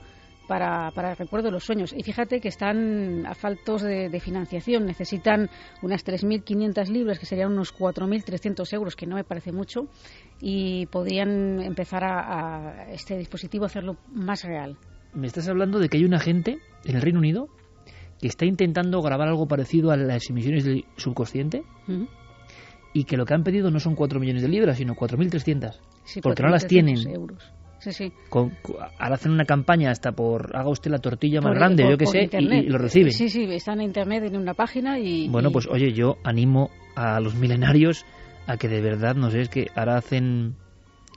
para el recuerdo de los sueños. Y fíjate que están a faltos de financiación. Necesitan unas 3.500 libras, que serían unos 4.300 euros, que no me parece mucho, y podrían empezar a este dispositivo a hacerlo más real. Me estás hablando de que hay una gente en el Reino Unido que está intentando grabar algo parecido a las emisiones del subconsciente, y que lo que han pedido no son 4 millones de libras, sino 4.300, porque no las tienen. Euros. Sí. Ahora hacen una campaña hasta por haga usted la tortilla más grande, yo que sé, y lo reciben. Sí, están en internet, en una página y... Bueno, pues oye, yo animo a los milenarios a que de verdad, no sé, es que ahora hacen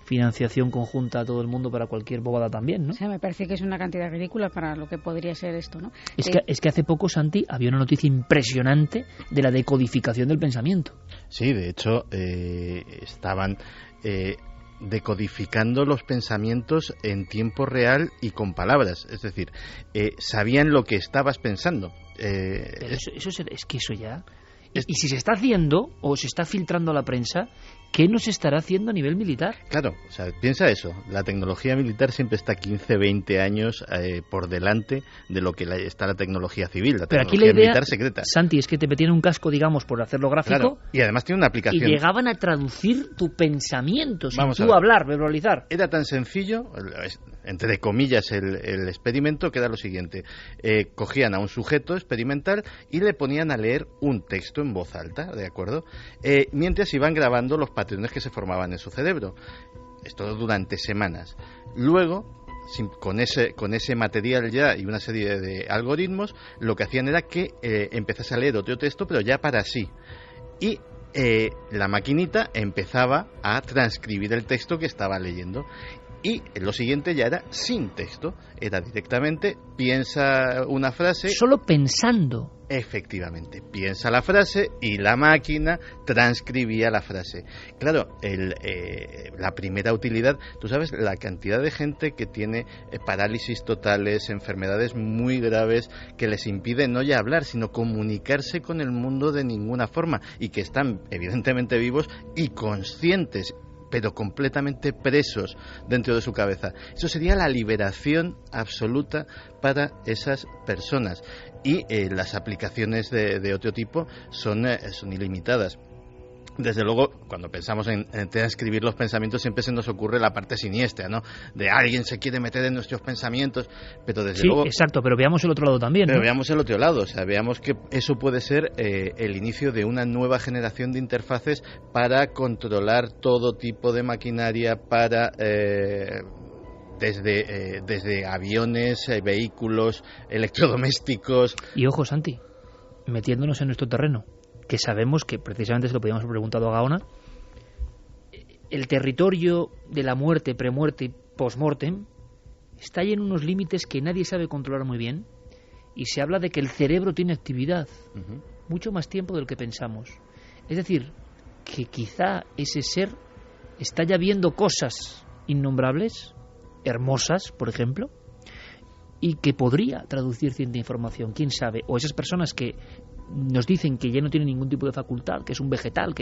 financiación conjunta a todo el mundo para cualquier bobada también, ¿no? O sea, me parece que es una cantidad ridícula para lo que podría ser esto, ¿no? Es que hace poco, Santi, había una noticia impresionante de la decodificación del pensamiento. Sí, de hecho, estaban... decodificando los pensamientos en tiempo real y con palabras, es decir, sabían lo que estabas pensando. Pero es que eso ya... Y si se está haciendo o se está filtrando a la prensa, ¿qué nos estará haciendo a nivel militar? Claro, o sea, piensa eso. La tecnología militar siempre está 15, 20 años por delante de lo que está la tecnología civil, la tecnología militar secreta. Santi, es que te metían un casco, digamos, por hacerlo gráfico. Claro, y además tiene una aplicación. Y llegaban a traducir tu pensamiento sin tú hablar, verbalizar. Era tan sencillo, entre comillas, el experimento, que era lo siguiente. Cogían a un sujeto experimental y le ponían a leer un texto en voz alta, ¿de acuerdo? Mientras iban grabando los patrones que se formaban en su cerebro. Esto durante semanas. Luego, con ese material ya y una serie de algoritmos, lo que hacían era que empezase a leer otro texto, pero ya para sí. Y la maquinita empezaba a transcribir el texto que estaba leyendo. Y lo siguiente ya era sin texto, era directamente piensa una frase. Solo pensando. Efectivamente, piensa la frase y la máquina transcribía la frase. Claro, la primera utilidad, tú sabes la cantidad de gente que tiene parálisis totales, enfermedades muy graves que les impiden no ya hablar, sino comunicarse con el mundo de ninguna forma, y que están evidentemente vivos y conscientes, pero completamente presos dentro de su cabeza. Eso sería la liberación absoluta para esas personas. Y las aplicaciones de otro tipo son ilimitadas. Desde luego, cuando pensamos en transcribir los pensamientos, siempre se nos ocurre la parte siniestra, ¿no? De alguien se quiere meter en nuestros pensamientos, pero desde luego... Sí, exacto, pero veamos el otro lado también, ¿no? Pero veamos el otro lado, o sea, veamos que eso puede ser el inicio de una nueva generación de interfaces para controlar todo tipo de maquinaria, para... Desde aviones, vehículos, electrodomésticos... Y ojo, Santi, metiéndonos en nuestro terreno, que sabemos que precisamente se lo podíamos haber preguntado a Gaona, el territorio de la muerte, premuerte y postmortem está ahí en unos límites que nadie sabe controlar muy bien, y se habla de que el cerebro tiene actividad mucho más tiempo del que pensamos. Es decir, que quizá ese ser está ya viendo cosas innombrables, hermosas, por ejemplo, y que podría traducir cierta información, quién sabe, o esas personas que nos dicen que ya no tienen ningún tipo de facultad, que es un vegetal,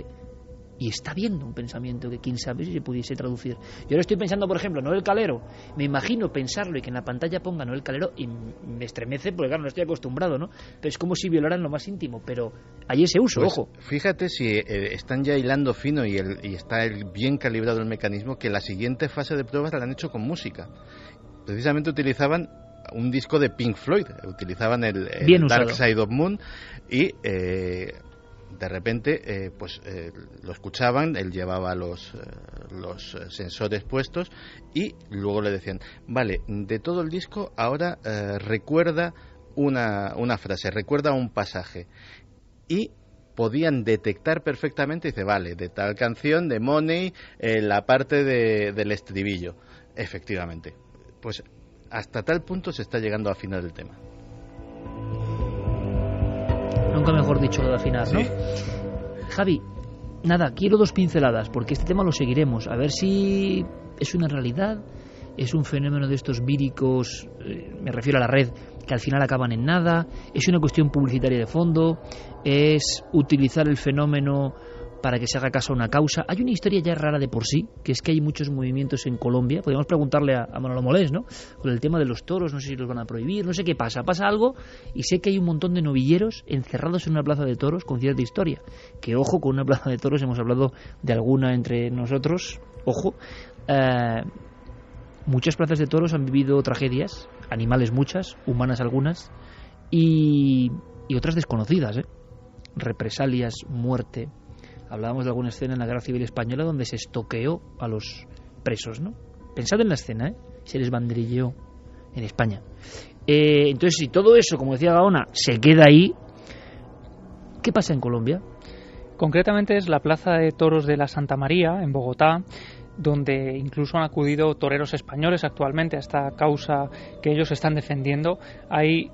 y está viendo un pensamiento que quién sabe si se pudiese traducir. Yo ahora estoy pensando, por ejemplo, Noel Calero, me imagino pensarlo y que en la pantalla ponga Noel Calero y me estremece porque claro, no estoy acostumbrado, ¿no? Pero es como si violaran lo más íntimo, pero hay ese uso, pues, ojo. Fíjate si están ya hilando fino y está bien calibrado el mecanismo, que la siguiente fase de pruebas la han hecho con música. Precisamente utilizaban un disco de Pink Floyd, utilizaban el Dark Side of Moon y de repente lo escuchaban, él llevaba los sensores puestos y luego le decían, vale, de todo el disco ahora recuerda una frase, recuerda un pasaje, y podían detectar perfectamente, dice, vale, de tal canción, de Money, la parte del estribillo. Efectivamente, pues hasta tal punto se está llegando a afinar el tema. Nunca mejor dicho lo de afinar, ¿no? Sí. Javi, nada, quiero 2 pinceladas, porque este tema lo seguiremos, a ver si es una realidad, es un fenómeno de estos víricos, me refiero a la red, que al final acaban en nada, es una cuestión publicitaria de fondo, es utilizar el fenómeno para que se haga caso a una causa. Hay una historia ya rara de por sí, que es que hay muchos movimientos en Colombia. Podríamos preguntarle a Manolo Molés, ¿no? Con el tema de los toros, no sé si los van a prohibir, no sé qué pasa. Pasa algo y sé que hay un montón de novilleros encerrados en una plaza de toros con cierta historia. Que ojo, con una plaza de toros, hemos hablado de alguna entre nosotros, ojo. Muchas plazas de toros han vivido tragedias, animales muchas, humanas algunas, y otras desconocidas, represalias, muerte. Hablábamos de alguna escena en la Guerra Civil Española donde se estoqueó a los presos, ¿no? Pensad en la escena, se les banderilleó en España. Entonces, si todo eso, como decía Gaona, se queda ahí, ¿qué pasa en Colombia? Concretamente es la Plaza de Toros de la Santa María, en Bogotá, donde incluso han acudido toreros españoles actualmente a esta causa que ellos están defendiendo. Hay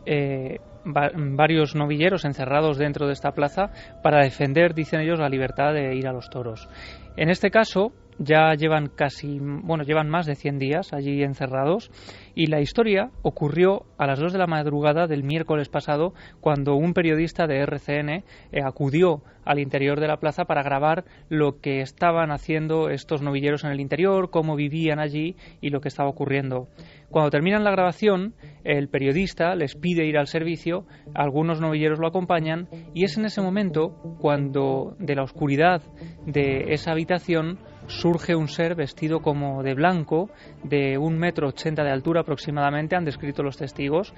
varios novilleros encerrados dentro de esta plaza para defender, dicen ellos, la libertad de ir a los toros. En este caso ya llevan más de 100 días allí encerrados, y la historia ocurrió a las 2 de la madrugada del miércoles pasado, cuando un periodista de RCN acudió al interior de la plaza para grabar lo que estaban haciendo estos novilleros en el interior, cómo vivían allí y lo que estaba ocurriendo. Cuando terminan la grabación, el periodista les pide ir al servicio, algunos novilleros lo acompañan, y es en ese momento cuando de la oscuridad de esa habitación surge un ser vestido como de blanco, de 1,80 m de altura aproximadamente, han descrito los testigos.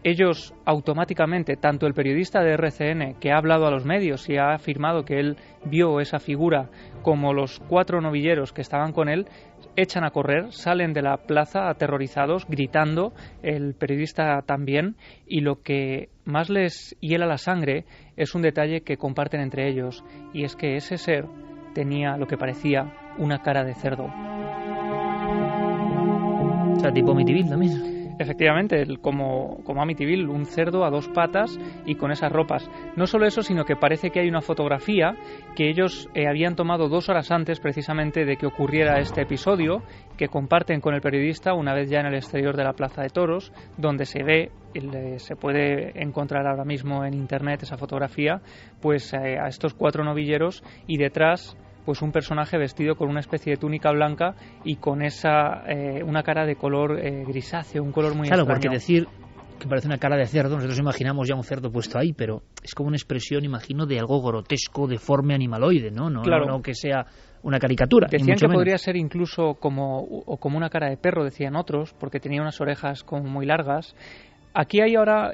Ellos automáticamente, tanto el periodista de RCN, que ha hablado a los medios y ha afirmado que él vio esa figura, como los 4 novilleros que estaban con él, echan a correr, salen de la plaza aterrorizados, gritando, el periodista también, y lo que más les hiela la sangre es un detalle que comparten entre ellos, y es que ese ser tenía lo que parecía una cara de cerdo. O sea, tipo Amityville también. Efectivamente, como Amityville, un cerdo a 2 patas y con esas ropas. No solo eso, sino que parece que hay una fotografía que ellos habían tomado 2 horas antes precisamente de que ocurriera este episodio, que comparten con el periodista una vez ya en el exterior de la Plaza de Toros, donde se ve, se puede encontrar ahora mismo en internet esa fotografía, pues a estos 4 novilleros, y detrás pues un personaje vestido con una especie de túnica blanca y con una cara de color grisáceo, un color muy extraño. Claro, porque decir que parece una cara de cerdo, nosotros imaginamos ya un cerdo puesto ahí, pero es como una expresión, imagino, de algo grotesco, deforme, animaloide, ¿no? Claro. No que sea una caricatura. Decían que podría ser incluso como una cara de perro, decían otros, porque tenía unas orejas como muy largas. Aquí hay ahora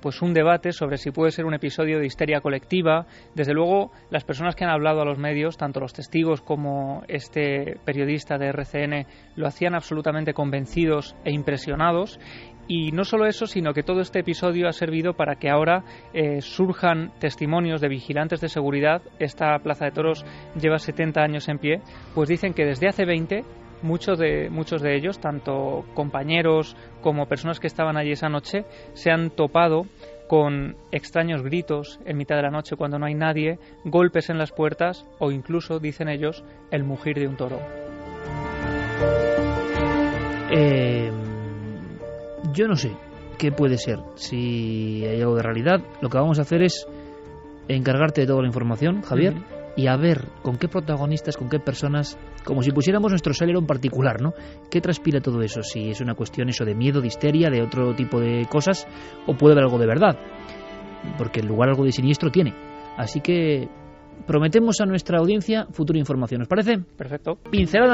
pues un debate sobre si puede ser un episodio de histeria colectiva. Desde luego, las personas que han hablado a los medios, tanto los testigos como este periodista de RCN, lo hacían absolutamente convencidos e impresionados. Y no solo eso, sino que todo este episodio ha servido para que ahora surjan testimonios de vigilantes de seguridad. Esta Plaza de Toros lleva 70 años en pie, pues dicen que desde hace 20... Muchos de ellos, tanto compañeros como personas que estaban allí esa noche, se han topado con extraños gritos en mitad de la noche cuando no hay nadie, golpes en las puertas o incluso, dicen ellos, el mugir de un toro. Yo no sé qué puede ser, si hay algo de realidad. Lo que vamos a hacer es encargarte de toda la información, Javier, y a ver con qué protagonistas, con qué personas, como si pusiéramos nuestro salero en particular, ¿no? ¿Qué transpira todo eso? Si es una cuestión eso de miedo, de histeria, de otro tipo de cosas, o puede haber algo de verdad, porque el lugar algo de siniestro tiene. Así que prometemos a nuestra audiencia futura información, ¿os parece? Perfecto. Pincelada.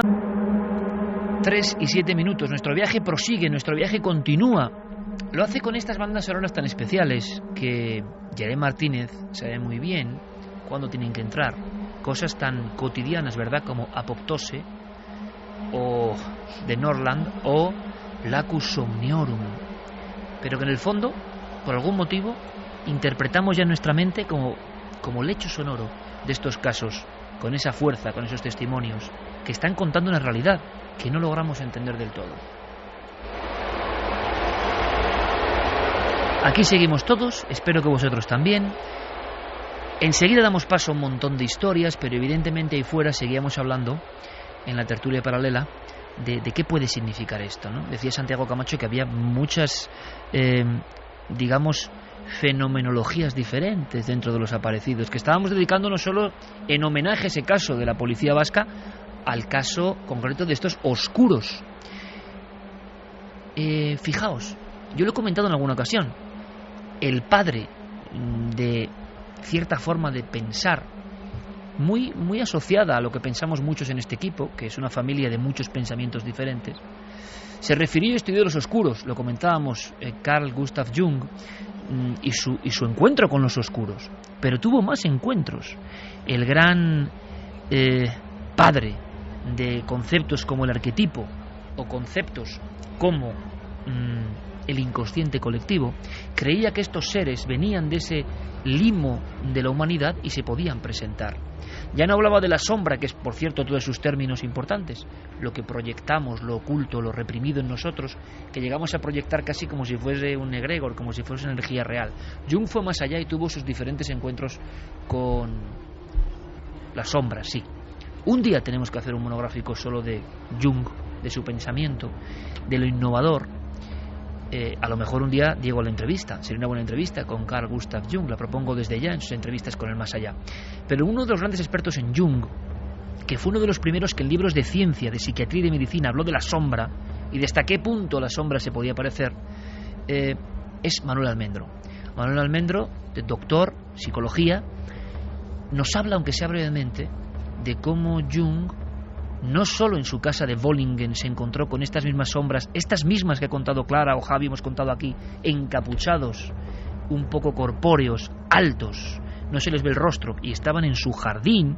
3 y 7 minutos. Nuestro viaje prosigue, nuestro viaje continúa. Lo hace con estas bandas sonoras tan especiales que Jeremy Martínez sabe muy bien cuándo tienen que entrar. Cosas tan cotidianas, ¿verdad? Como Apoptose o The Northland o Lacus Somniorum. Pero que en el fondo, por algún motivo, interpretamos ya en nuestra mente como lecho sonoro de estos casos, con esa fuerza, con esos testimonios que están contando una realidad que no logramos entender del todo. Aquí seguimos todos, espero que vosotros también. Enseguida damos paso a un montón de historias, pero evidentemente ahí fuera seguíamos hablando en la tertulia paralela de qué puede significar esto, ¿no? Decía Santiago Camacho que había muchas, digamos, fenomenologías diferentes dentro de los aparecidos, que estábamos dedicándonos solo en homenaje a ese caso de la policía vasca al caso concreto de estos oscuros. Fijaos, yo lo he comentado en alguna ocasión, el padre de cierta forma de pensar muy asociada a lo que pensamos muchos en este equipo, que es una familia de muchos pensamientos diferentes, se refirió a estudio de los oscuros, lo comentábamos, Carl Gustav Jung y su encuentro con los oscuros, pero tuvo más encuentros. El gran padre de conceptos como el arquetipo o conceptos como el inconsciente colectivo, creía que estos seres venían de ese limo de la humanidad y se podían presentar. Ya no hablaba de la sombra, que es, por cierto, todos sus términos importantes, lo que proyectamos, lo oculto, lo reprimido en nosotros, que llegamos a proyectar casi como si fuese un egregor, como si fuese una energía real. Jung fue más allá y tuvo sus diferentes encuentros con la sombra, sí. Un día tenemos que hacer un monográfico solo de Jung, de su pensamiento, de lo innovador. A lo mejor un día Diego la entrevista, sería una buena entrevista con Carl Gustav Jung, la propongo desde ya en sus entrevistas con el más allá. Pero uno de los grandes expertos en Jung, que fue uno de los primeros que en libros de ciencia, de psiquiatría y de medicina habló de la sombra y de hasta qué punto la sombra se podía parecer, es Manuel Almendro. Manuel Almendro, doctor, psicología, nos habla, aunque sea brevemente, de cómo Jung no solo en su casa de Wollingen se encontró con estas mismas sombras, estas mismas que ha contado Clara o Javi, hemos contado aquí, encapuchados, un poco corpóreos, altos, no se les ve el rostro, y estaban en su jardín,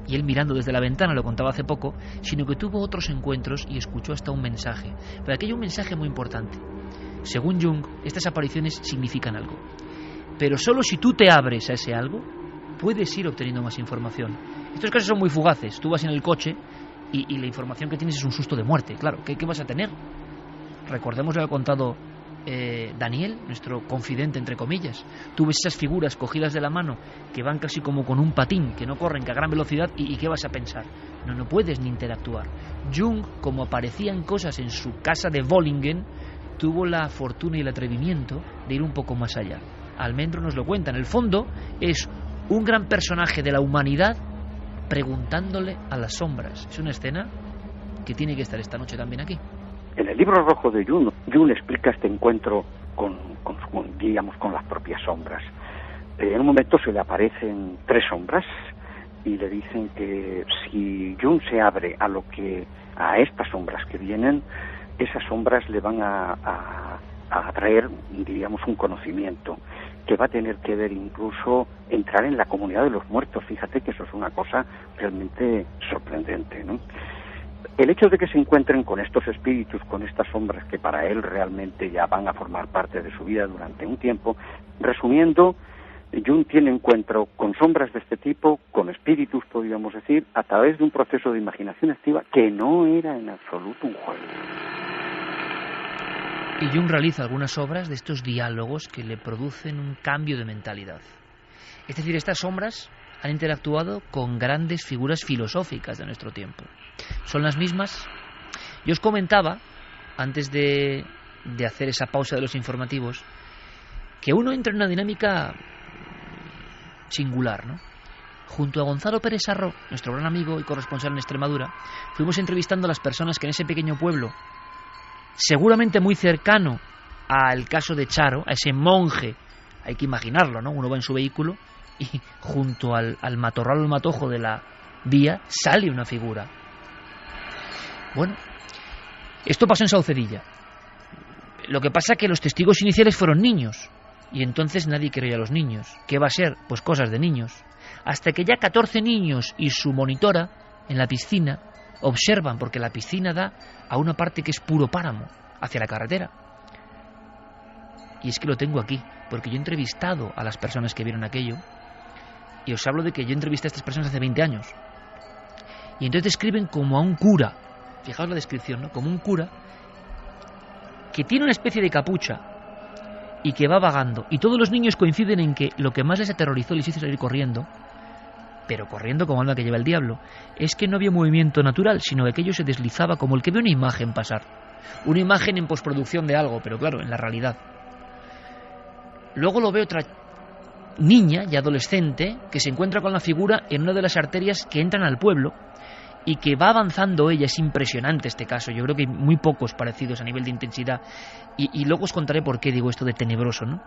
y él mirando desde la ventana, lo contaba hace poco, sino que tuvo otros encuentros y escuchó hasta un mensaje. Pero aquí hay un mensaje muy importante. Según Jung, estas apariciones significan algo. Pero solo si tú te abres a ese algo, puedes ir obteniendo más información. Estos casos son muy fugaces. Tú vas en el coche y la información que tienes es un susto de muerte. Claro, ¿qué vas a tener? Recordemos lo que ha contado Daniel, nuestro confidente, entre comillas. Tú ves esas figuras cogidas de la mano que van casi como con un patín, que no corren, que a gran velocidad, y ¿qué vas a pensar? No puedes ni interactuar. Jung, como aparecían cosas en su casa de Wollingen, tuvo la fortuna y el atrevimiento de ir un poco más allá. Almendro nos lo cuenta. En el fondo es un gran personaje de la humanidad preguntándole a las sombras. Es una escena que tiene que estar esta noche también aquí. En el libro rojo de Jung explica este encuentro con las propias sombras. En un momento se le aparecen 3 sombras y le dicen que si Jung se abre a estas sombras que vienen, esas sombras le van a traer, diríamos, un conocimiento que va a tener que ver incluso entrar en la comunidad de los muertos. Fíjate que eso es una cosa realmente sorprendente, ¿no? El hecho de que se encuentren con estos espíritus, con estas sombras que para él realmente ya van a formar parte de su vida durante un tiempo, resumiendo, Jung tiene encuentro con sombras de este tipo, con espíritus, podríamos decir, a través de un proceso de imaginación activa que no era en absoluto un juego. Y Jung realiza algunas obras de estos diálogos que le producen un cambio de mentalidad. Es decir, estas sombras han interactuado con grandes figuras filosóficas de nuestro tiempo. Son las mismas. Yo os comentaba, antes de hacer esa pausa de los informativos, que uno entra en una dinámica singular, ¿no? Junto a Gonzalo Pérez Sarro, nuestro gran amigo y corresponsal en Extremadura, fuimos entrevistando a las personas que en ese pequeño pueblo, seguramente muy cercano al caso de Charo, a ese monje, hay que imaginarlo, ¿no? Uno va en su vehículo y junto al matorral o el matojo de la vía sale una figura. Bueno, esto pasó en Saucedilla. Lo que pasa es que los testigos iniciales fueron niños y entonces nadie creyó a los niños. ¿Qué va a ser? Pues cosas de niños. Hasta que ya 14 niños y su monitora en la piscina observan, porque la piscina da a una parte que es puro páramo, hacia la carretera. Y es que lo tengo aquí, porque yo he entrevistado a las personas que vieron aquello, y os hablo de que yo entrevisté a estas personas hace 20 años. Y entonces describen como a un cura, fijaos la descripción, ¿no? Como un cura que tiene una especie de capucha, y que va vagando. Y todos los niños coinciden en que lo que más les aterrorizó, les hizo salir corriendo, pero corriendo como alma que lleva el diablo, es que no había movimiento natural, sino que aquello se deslizaba como el que ve una imagen pasar. Una imagen en postproducción de algo, pero claro, en la realidad. Luego lo ve otra niña y adolescente que se encuentra con la figura en una de las arterias que entran al pueblo y que va avanzando ella. Es impresionante este caso, yo creo que hay muy pocos parecidos a nivel de intensidad, y luego os contaré por qué digo esto de tenebroso, ¿no?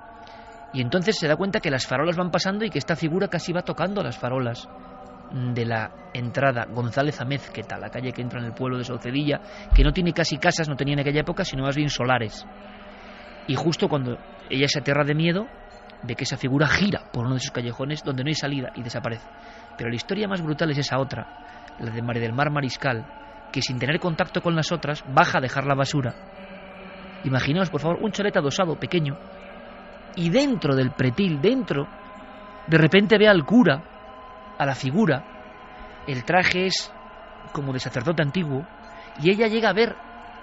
Y entonces se da cuenta que las farolas van pasando y que esta figura casi va tocando las farolas de la entrada González Amézqueta, la calle que entra en el pueblo de Saucedilla, que no tiene casi casas, no tenía en aquella época, sino más bien solares. Y justo cuando ella se aterra de miedo, ve que esa figura gira por uno de esos callejones donde no hay salida y desaparece. Pero la historia más brutal es esa otra, la de María del Mar Mariscal, que sin tener contacto con las otras baja a dejar la basura. Imaginaos, por favor, un chalet adosado pequeño, y dentro del pretil, dentro, de repente ve al cura, a la figura. El traje es como de sacerdote antiguo, y ella llega a ver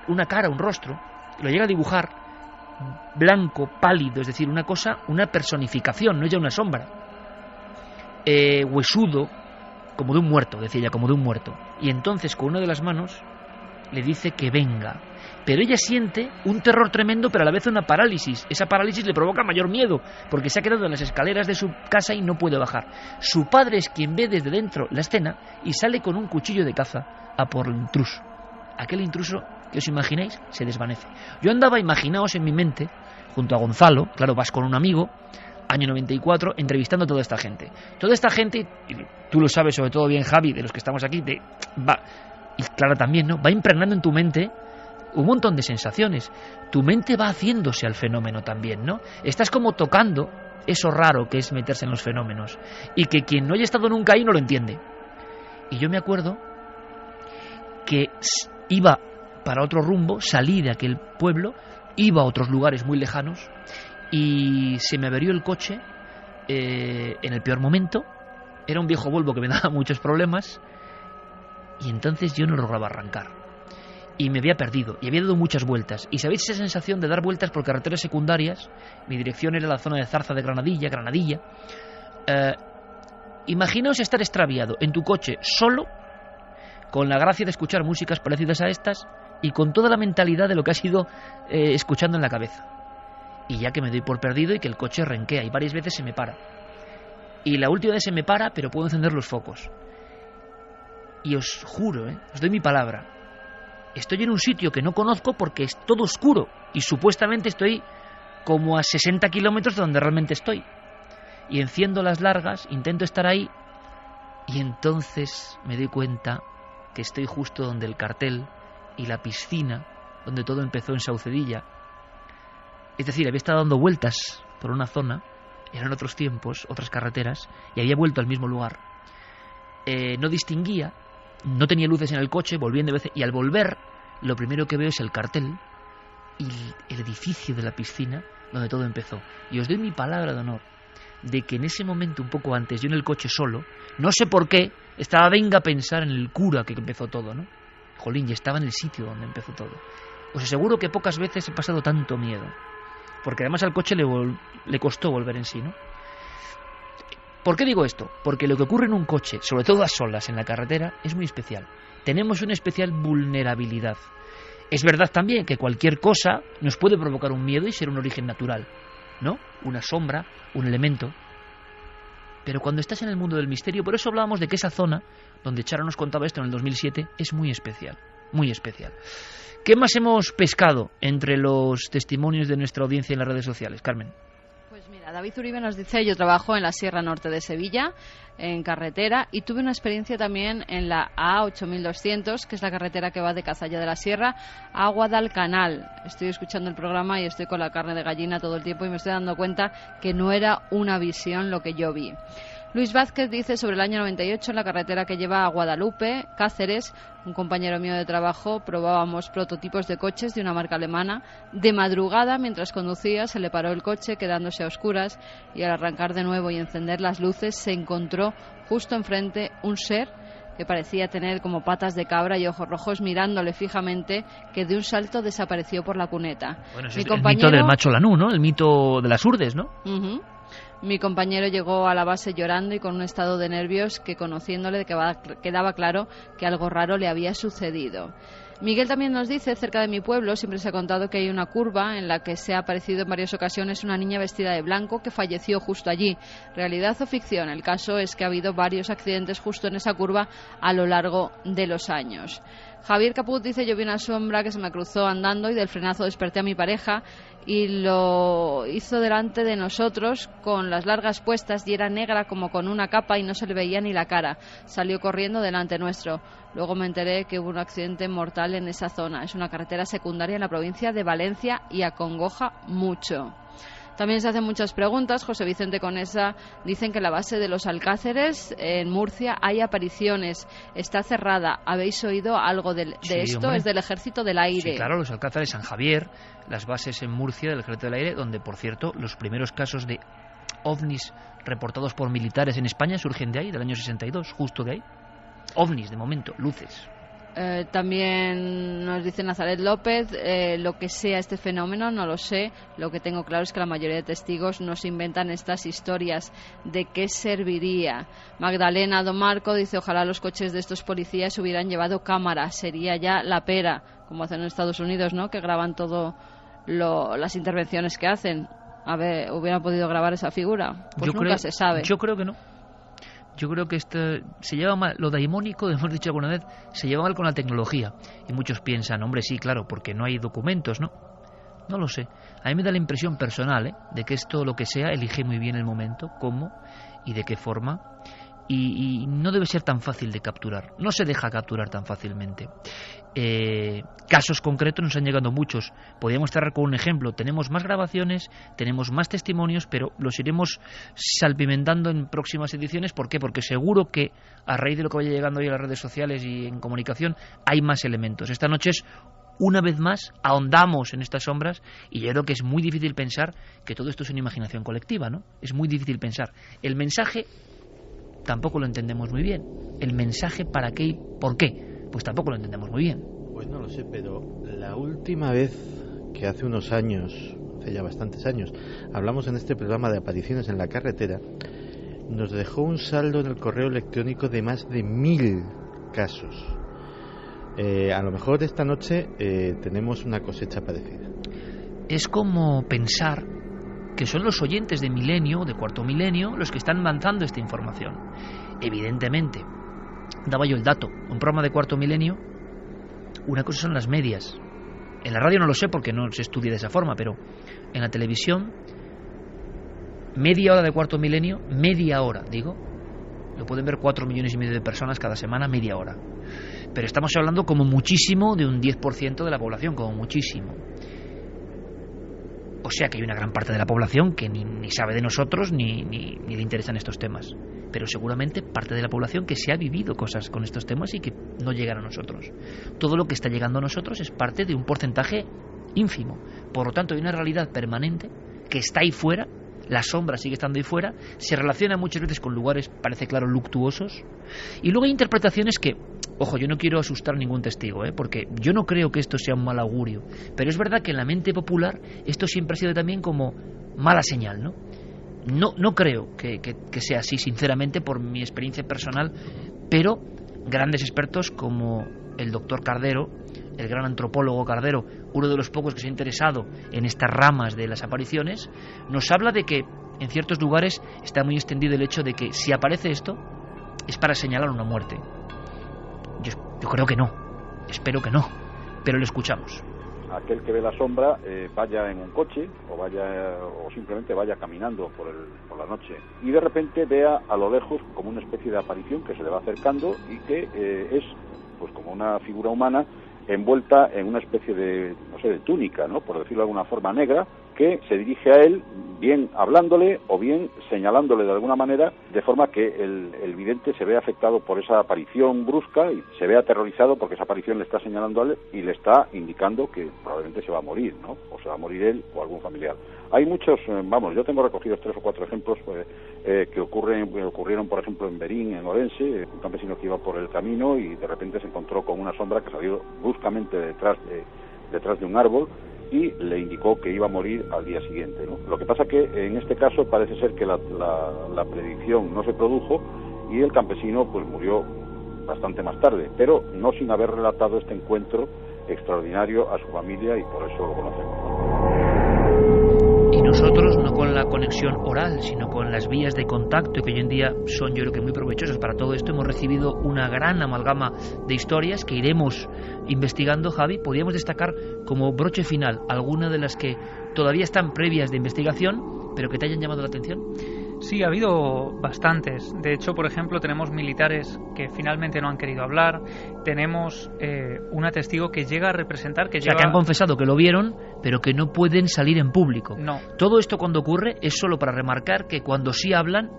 una cara, un rostro, lo llega a dibujar blanco, pálido, es decir, una cosa, una personificación, no es ya una sombra, huesudo, como de un muerto, decía ella, como de un muerto. Y entonces con una de las manos le dice que venga. Pero ella siente un terror tremendo, pero a la vez una parálisis. Esa parálisis le provoca mayor miedo, porque se ha quedado en las escaleras de su casa y no puede bajar. Su padre es quien ve desde dentro la escena y sale con un cuchillo de caza a por el intruso. Aquel intruso, que os imagináis, se desvanece. Yo andaba, imaginaos en mi mente, junto a Gonzalo, claro, vas con un amigo, año 94, entrevistando a toda esta gente. Toda esta gente, y tú lo sabes sobre todo bien, Javi, de los que estamos aquí, y Clara también, ¿no? Va impregnando en tu mente un montón de sensaciones. Tu mente va haciéndose al fenómeno también, ¿no? Estás como tocando eso raro que es meterse en los fenómenos, y que quien no haya estado nunca ahí no lo entiende. Y yo me acuerdo que iba para otro rumbo, salí de aquel pueblo, iba a otros lugares muy lejanos, y se me averió el coche en el peor momento. Era un viejo Volvo que me daba muchos problemas, y entonces yo no lograba arrancar. Y me había perdido, y había dado muchas vueltas. ¿Y sabéis esa sensación de dar vueltas por carreteras secundarias? Mi dirección era la zona de Zarza de Granadilla. Imaginaos estar extraviado en tu coche solo, con la gracia de escuchar músicas parecidas a estas, y con toda la mentalidad de lo que has ido escuchando en la cabeza. Y ya que me doy por perdido y que el coche renquea, y varias veces se me para. Y la última vez se me para, pero puedo encender los focos. Y os juro, os doy mi palabra, estoy en un sitio que no conozco porque es todo oscuro, y supuestamente estoy como a 60 kilómetros de donde realmente estoy. Y enciendo las largas, intento estar ahí, y entonces me doy cuenta que estoy justo donde el cartel y la piscina, donde todo empezó en Saucedilla. Es decir, había estado dando vueltas por una zona, eran otros tiempos, otras carreteras, y había vuelto al mismo lugar. No distinguía, no tenía luces en el coche, volviendo veces, y al volver, lo primero que veo es el cartel y el edificio de la piscina donde todo empezó. Y os doy mi palabra de honor de que en ese momento, un poco antes, yo en el coche solo, no sé por qué, estaba venga a pensar en el cura que empezó todo, ¿no? Jolín, ya estaba en el sitio donde empezó todo. Os aseguro que pocas veces he pasado tanto miedo, porque además al coche le costó volver en sí, ¿no? ¿Por qué digo esto? Porque lo que ocurre en un coche, sobre todo a solas en la carretera, es muy especial. Tenemos una especial vulnerabilidad. Es verdad también que cualquier cosa nos puede provocar un miedo y ser un origen natural, ¿no? Una sombra, un elemento. Pero cuando estás en el mundo del misterio, por eso hablábamos de que esa zona, donde Charo nos contaba esto en el 2007, es muy especial, muy especial. ¿Qué más hemos pescado entre los testimonios de nuestra audiencia en las redes sociales, Carmen? Pues mira, David Uribe nos dice: yo trabajo en la Sierra Norte de Sevilla, en carretera, y tuve una experiencia también en la A8200, que es la carretera que va de Cazalla de la Sierra a Guadalcanal. Estoy escuchando el programa y estoy con la carne de gallina todo el tiempo y me estoy dando cuenta que no era una visión lo que yo vi. Luis Vázquez dice: sobre el año 98, en la carretera que lleva a Guadalupe, Cáceres, un compañero mío de trabajo, probábamos prototipos de coches de una marca alemana. De madrugada, mientras conducía, se le paró el coche, quedándose a oscuras, y al arrancar de nuevo y encender las luces, se encontró justo enfrente un ser que parecía tener como patas de cabra y ojos rojos, mirándole fijamente, que de un salto desapareció por la cuneta. Bueno, es el mito del macho Lanú, ¿no? El mito de las urdes, ¿no? Mi compañero llegó a la base llorando y con un estado de nervios que, conociéndole, quedaba claro que algo raro le había sucedido. Miguel también nos dice: cerca de mi pueblo siempre se ha contado que hay una curva en la que se ha aparecido en varias ocasiones una niña vestida de blanco que falleció justo allí. ¿Realidad o ficción? El caso es que ha habido varios accidentes justo en esa curva a lo largo de los años. Javier Caput dice: yo vi una sombra que se me cruzó andando y del frenazo desperté a mi pareja y lo hizo delante de nosotros con las largas puestas y era negra como con una capa y no se le veía ni la cara. Salió corriendo delante nuestro. Luego me enteré que hubo un accidente mortal en esa zona. Es una carretera secundaria en la provincia de Valencia y acongoja mucho. También se hacen muchas preguntas. José Vicente Conesa dicen que en la base de los Alcáceres, en Murcia, hay apariciones. Está cerrada. ¿Habéis oído algo de esto? Hombre. Es del Ejército del Aire. Sí, claro, los Alcáceres, San Javier, las bases en Murcia del Ejército del Aire, donde, por cierto, los primeros casos de ovnis reportados por militares en España surgen de ahí, del año 62, justo de ahí. Ovnis, de momento, luces. También nos dice Nazaret López, lo que sea este fenómeno no lo sé, lo que tengo claro es que la mayoría de testigos no se inventan estas historias. ¿De qué serviría? Magdalena Don Marco dice: ojalá los coches de estos policías hubieran llevado cámara, sería ya la pera, como hacen en Estados Unidos, ¿no? Que graban todo las intervenciones que hacen. A ver, ¿hubieran podido grabar esa figura? Pues nunca se sabe. Yo creo que no. Yo creo que esto se lleva mal, lo daimónico, hemos dicho alguna vez, se lleva mal con la tecnología. Y muchos piensan: hombre, sí, claro, porque no hay documentos, ¿no? No lo sé. A mí me da la impresión personal, de que esto, lo que sea, elige muy bien el momento, cómo y de qué forma. Y no debe ser tan fácil de capturar. No se deja capturar tan fácilmente. Casos concretos nos han llegado muchos. Podríamos cerrar con un ejemplo. Tenemos más grabaciones, tenemos más testimonios, pero los iremos salpimentando en próximas ediciones. ¿Por qué? Porque seguro que a raíz de lo que vaya llegando hoy a las redes sociales y en comunicación hay más elementos. Esta noche es, una vez más, ahondamos en estas sombras y yo creo que es muy difícil pensar que todo esto es una imaginación colectiva, ¿no? Es muy difícil pensar. El mensaje tampoco lo entendemos muy bien. El mensaje, ¿para qué y por qué? Pues tampoco lo entendemos muy bien. Pues no lo sé, pero la última vez que hace unos años, hace ya bastantes años, hablamos en este programa de apariciones en la carretera, nos dejó un saldo en el correo electrónico de más de 1000 casos. A lo mejor esta noche tenemos una cosecha parecida. Es como pensar que son los oyentes de Milenio, de Cuarto Milenio, los que están lanzando esta información. Evidentemente, daba yo el dato, un programa de Cuarto Milenio, una cosa son las medias. En la radio no lo sé porque no se estudia de esa forma, pero en la televisión, media hora de Cuarto Milenio, media hora, digo, lo pueden ver 4,5 millones de personas cada semana, media hora. Pero estamos hablando como muchísimo de un 10% de la población, como muchísimo. O sea que hay una gran parte de la población que ni sabe de nosotros ni le interesan estos temas. Pero seguramente parte de la población que se ha vivido cosas con estos temas y que no llegan a nosotros. Todo lo que está llegando a nosotros es parte de un porcentaje ínfimo. Por lo tanto, hay una realidad permanente que está ahí fuera, la sombra sigue estando ahí fuera, se relaciona muchas veces con lugares, parece claro, luctuosos. Y luego hay interpretaciones que, ojo, yo no quiero asustar a ningún testigo, porque yo no creo que esto sea un mal augurio. Pero es verdad que en la mente popular esto siempre ha sido también como mala señal, ¿no? No creo que sea así, sinceramente, por mi experiencia personal, pero grandes expertos como el doctor Cardero, el gran antropólogo Cardero, uno de los pocos que se ha interesado en estas ramas de las apariciones, nos habla de que en ciertos lugares está muy extendido el hecho de que si aparece esto es para señalar una muerte. Yo creo que no, espero que no, pero lo escuchamos. Aquel que ve la sombra vaya en un coche o simplemente vaya caminando por la noche y de repente vea a lo lejos como una especie de aparición que se le va acercando y que es pues como una figura humana envuelta en una especie de, no sé, de túnica, ¿no? Por decirlo de alguna forma, negra, que se dirige a él, bien hablándole o bien señalándole de alguna manera, de forma que el vidente se ve afectado por esa aparición brusca y se ve aterrorizado porque esa aparición le está señalando a él y le está indicando que probablemente se va a morir, ¿no? O se va a morir él o algún familiar. Hay muchos, yo tengo recogidos 3 o 4 ejemplos que ocurrieron, por ejemplo, en Berín, en Orense, un campesino que iba por el camino y de repente se encontró con una sombra que salió bruscamente detrás de un árbol y le indicó que iba a morir al día siguiente, ¿no? Lo que pasa que en este caso parece ser que la predicción no se produjo y el campesino pues murió bastante más tarde, pero no sin haber relatado este encuentro extraordinario a su familia y por eso lo conocemos, ¿no? Y nosotros, no con la conexión oral, sino con las vías de contacto que hoy en día son, yo creo que muy provechosas para todo esto, hemos recibido una gran amalgama de historias que iremos investigando, Javi. Podríamos destacar como broche final alguna de las que todavía están previas de investigación, pero que te hayan llamado la atención. Sí, ha habido bastantes. De hecho, por ejemplo, tenemos militares que finalmente no han querido hablar. Tenemos un testigo que llega a representar... que han confesado que lo vieron, pero que no pueden salir en público. No. Todo esto cuando ocurre es solo para remarcar que cuando sí hablan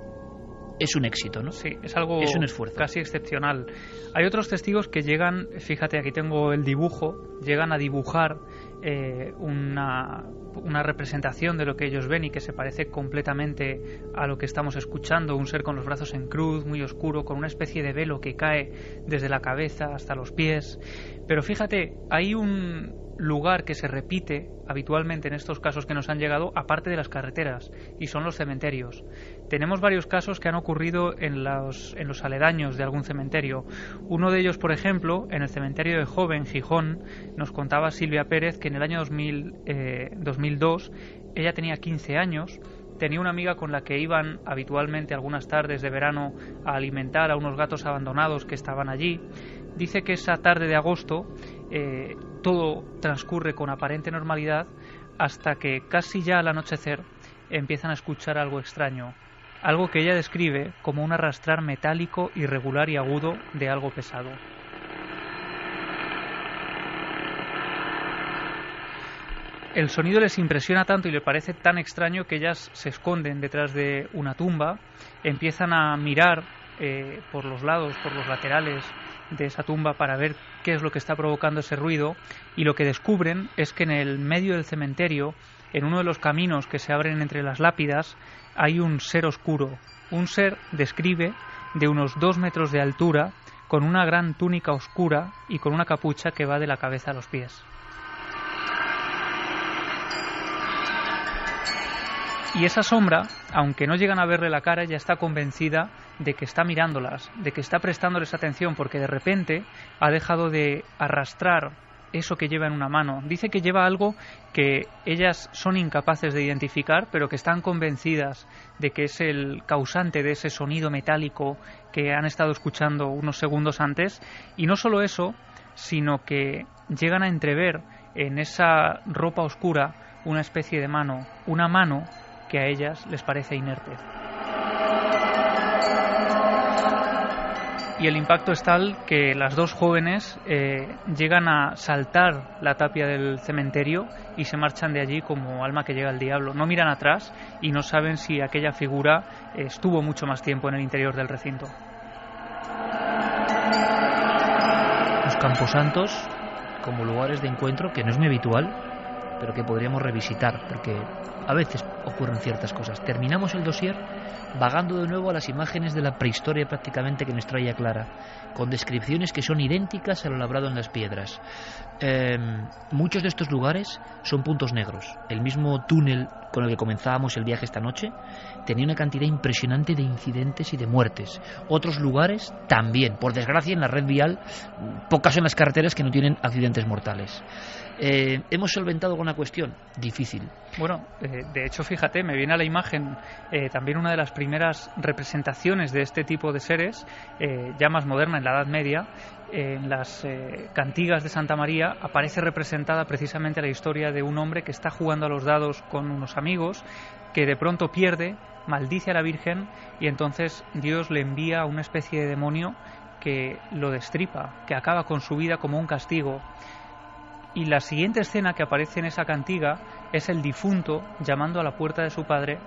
es un éxito, ¿no? Sí, es algo es un esfuerzo casi excepcional. Hay otros testigos que llegan, fíjate, aquí tengo el dibujo, llegan a dibujar una representación de lo que ellos ven y que se parece completamente a lo que estamos escuchando, un ser con los brazos en cruz, muy oscuro, con una especie de velo que cae desde la cabeza hasta los pies. Pero fíjate, hay un lugar que se repite habitualmente en estos casos que nos han llegado, aparte de las carreteras, y son los cementerios. Tenemos varios casos que han ocurrido en los aledaños de algún cementerio. Uno de ellos, por ejemplo, en el cementerio de Jove, en Gijón, nos contaba Silvia Pérez que en el año 2002 ella tenía 15 años, tenía una amiga con la que iban habitualmente algunas tardes de verano a alimentar a unos gatos abandonados que estaban allí. Dice que esa tarde de agosto todo transcurre con aparente normalidad hasta que casi ya al anochecer empiezan a escuchar algo extraño, algo que ella describe como un arrastrar metálico, irregular y agudo de algo pesado. El sonido les impresiona tanto y les parece tan extraño que ellas se esconden detrás de una tumba, empiezan a mirar por los lados, por los laterales de esa tumba para ver qué es lo que está provocando ese ruido, y lo que descubren es que en el medio del cementerio, en uno de los caminos que se abren entre las lápidas, hay un ser oscuro. Un ser, describe, de unos 2 metros de altura, con una gran túnica oscura y con una capucha que va de la cabeza a los pies. Y esa sombra, aunque no llegan a verle la cara, ya está convencida de que está mirándolas, de que está prestándoles atención, porque de repente ha dejado de arrastrar eso que lleva en una mano. Dice que lleva algo que ellas son incapaces de identificar, pero que están convencidas de que es el causante de ese sonido metálico que han estado escuchando unos segundos antes. Y no solo eso, sino que llegan a entrever en esa ropa oscura una especie de mano, una mano que a ellas les parece inerte. Y el impacto es tal que las dos jóvenes llegan a saltar la tapia del cementerio y se marchan de allí como alma que llega al diablo. No miran atrás y no saben si aquella figura estuvo mucho más tiempo en el interior del recinto. Los camposantos como lugares de encuentro, que no es muy habitual, pero que podríamos revisitar, porque a veces ocurren ciertas cosas. Terminamos el dossier vagando de nuevo a las imágenes de la prehistoria prácticamente que nos traía Clara, con descripciones que son idénticas a lo labrado en las piedras. Muchos de estos lugares son puntos negros. El mismo túnel con el que comenzábamos el viaje esta noche tenía una cantidad impresionante de incidentes y de muertes. Otros lugares también. Por desgracia, en la red vial, pocas son las carreteras que no tienen accidentes mortales. Hemos solventado alguna cuestión difícil. Bueno, de hecho, fíjate, me viene a la imagen también una de las primeras representaciones de este tipo de seres, ya más moderna, en la Edad Media. En las cantigas de Santa María aparece representada precisamente la historia de un hombre que está jugando a los dados con unos amigos, que de pronto pierde, maldice a la Virgen, y entonces Dios le envía una especie de demonio que lo destripa, que acaba con su vida como un castigo. Y la siguiente escena que aparece en esa cantiga es el difunto llamando a la puerta de su padre,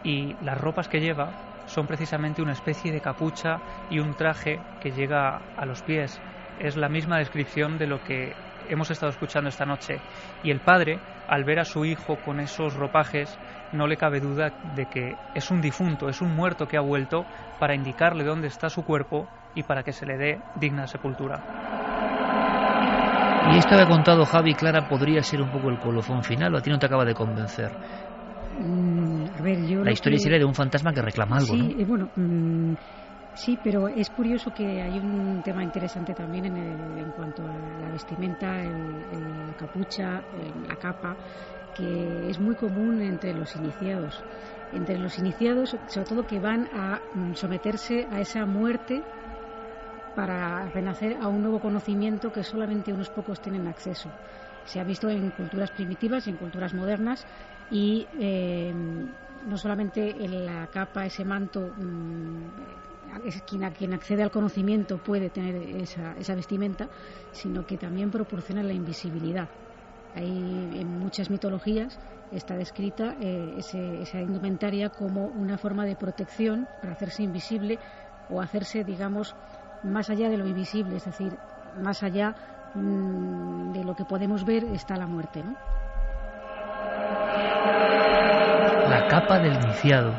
y las ropas que lleva son precisamente una especie de capucha y un traje que llega a los pies. Es la misma descripción de lo que hemos estado escuchando esta noche. Y el padre, al ver a su hijo con esos ropajes, no le cabe duda de que es un difunto, es un muerto que ha vuelto para indicarle dónde está su cuerpo y para que se le dé digna sepultura. Y esto que ha contado Javi, Clara, podría ser un poco el colofón final, ¿o a ti no te acaba de convencer? A ver, yo la historia sería de un fantasma que reclama algo, sí, ¿no? Bueno, sí, pero es curioso que hay un tema interesante también en cuanto a la vestimenta, la capucha, la capa, que es muy común entre los iniciados. Entre los iniciados, sobre todo, que van a someterse a esa muerte para renacer a un nuevo conocimiento que solamente unos pocos tienen acceso. Se ha visto en culturas primitivas y en culturas modernas, y no solamente en la capa, ese manto, quien accede al conocimiento puede tener esa vestimenta, sino que también proporciona la invisibilidad. En muchas mitologías está descrita esa indumentaria como una forma de protección para hacerse invisible o hacerse, digamos, más allá de lo invisible, es decir, más allá de lo que podemos ver está la muerte, ¿no? La capa del iniciado.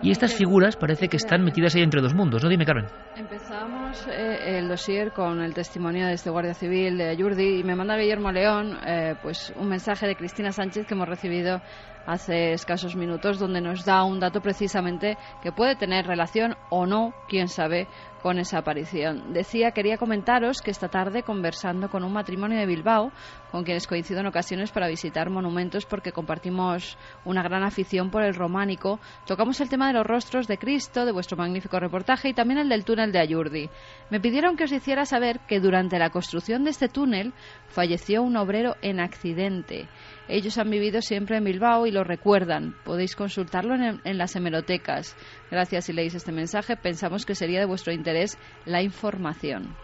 Y estas figuras parece que están metidas ahí entre dos mundos, ¿no? Dime, Carmen. Empezamos el dossier con el testimonio de este guardia civil de Ayurdi, y me manda Guillermo León pues un mensaje de Cristina Sánchez que hemos recibido hace escasos minutos, donde nos da un dato precisamente que puede tener relación o no, quién sabe, con esa aparición. Decía, quería comentaros que esta tarde, conversando con un matrimonio de Bilbao, con quienes coincido en ocasiones para visitar monumentos porque compartimos una gran afición por el románico, tocamos el tema de los rostros de Cristo, de vuestro magnífico reportaje, y también el del túnel de Ayurdi. Me pidieron que os hiciera saber que durante la construcción de este túnel falleció un obrero en accidente. Ellos han vivido siempre en Bilbao y lo recuerdan. Podéis consultarlo en las hemerotecas. Gracias si leéis este mensaje. Pensamos que sería de vuestro interés la información.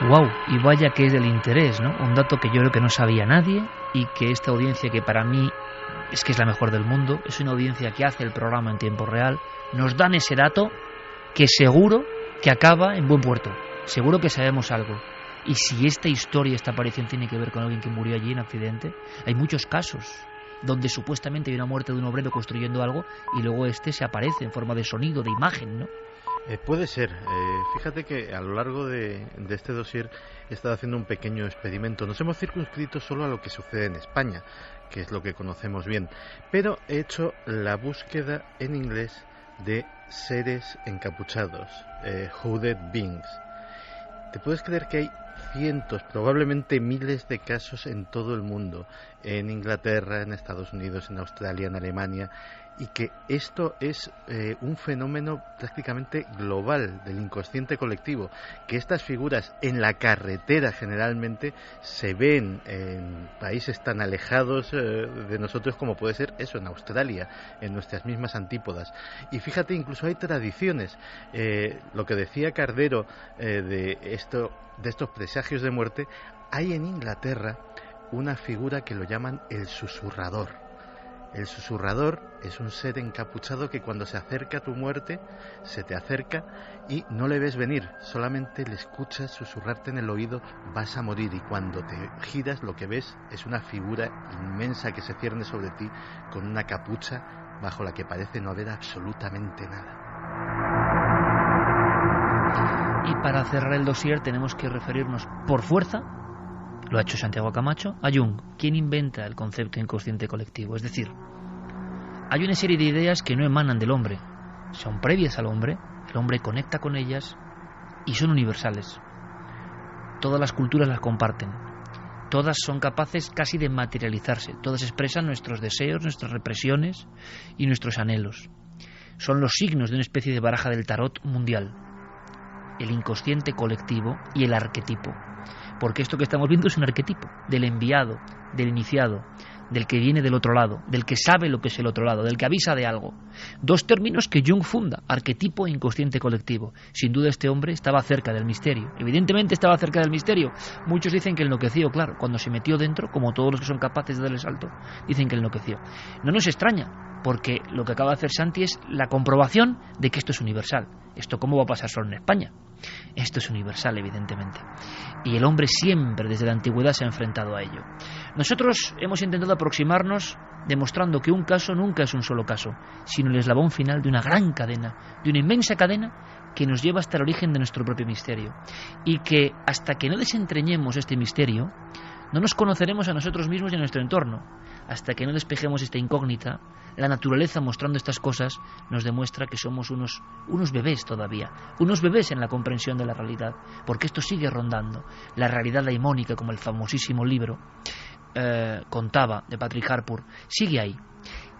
Wow, y vaya que es del interés, ¿no? Un dato que yo creo que no sabía nadie, y que esta audiencia, que para mí es que es la mejor del mundo, es una audiencia que hace el programa en tiempo real, nos dan ese dato que seguro que acaba en buen puerto. Seguro que sabemos algo. Y si esta historia, esta aparición tiene que ver con alguien que murió allí en accidente, hay muchos casos donde supuestamente hay una muerte de un obrero construyendo algo y luego se aparece en forma de sonido, de imagen, ¿no? Puede ser. Fíjate que a lo largo de este dossier he estado haciendo un pequeño experimento. Nos hemos circunscrito solo a lo que sucede en España, que es lo que conocemos bien, pero he hecho la búsqueda en inglés de seres encapuchados, hooded beings. ¿Te puedes creer que hay cientos, probablemente miles de casos en todo el mundo, en Inglaterra, en Estados Unidos, en Australia, en Alemania, y que esto es un fenómeno prácticamente global del inconsciente colectivo, que estas figuras en la carretera generalmente se ven en países tan alejados de nosotros como puede ser eso, en Australia, en nuestras mismas antípodas. Y fíjate, incluso hay tradiciones, lo que decía Cardero de estos presagios de muerte. Hay en Inglaterra una figura que lo llaman el susurrador. El susurrador es un ser encapuchado que cuando se acerca a tu muerte, se te acerca y no le ves venir, solamente le escuchas susurrarte en el oído, vas a morir, y cuando te giras lo que ves es una figura inmensa que se cierne sobre ti con una capucha bajo la que parece no haber absolutamente nada. Y para cerrar el dossier tenemos que referirnos por fuerza, lo ha hecho Santiago Camacho, a Jung, quien inventa el concepto inconsciente colectivo. Es decir, hay una serie de ideas que no emanan del hombre, son previas al hombre, el hombre conecta con ellas y son universales. Todas las culturas las comparten, todas son capaces casi de materializarse, todas expresan nuestros deseos, nuestras represiones y nuestros anhelos. Son los signos de una especie de baraja del tarot mundial, el inconsciente colectivo y el arquetipo. Porque esto que estamos viendo es un arquetipo del enviado, del iniciado, del que viene del otro lado, del que sabe lo que es el otro lado, del que avisa de algo. 2 términos que Jung funda, arquetipo e inconsciente colectivo. Sin duda este hombre estaba cerca del misterio. Evidentemente estaba cerca del misterio. Muchos dicen que enloqueció, claro, cuando se metió dentro, como todos los que son capaces de dar el salto, dicen que enloqueció. No nos extraña, porque lo que acaba de hacer Santi es la comprobación de que esto es universal. ¿Esto cómo va a pasar solo en España? Esto es universal, evidentemente. Y el hombre siempre, desde la antigüedad, se ha enfrentado a ello. Nosotros hemos intentado aproximarnos demostrando que un caso nunca es un solo caso, sino el eslabón final de una gran cadena, de una inmensa cadena que nos lleva hasta el origen de nuestro propio misterio. Y que hasta que no desentrañemos este misterio, no nos conoceremos a nosotros mismos y a nuestro entorno. Hasta que no despejemos esta incógnita, la naturaleza mostrando estas cosas nos demuestra que somos unos bebés todavía, unos bebés en la comprensión de la realidad, porque esto sigue rondando. La realidad daimónica, como el famosísimo libro contaba de Patrick Harpur, sigue ahí.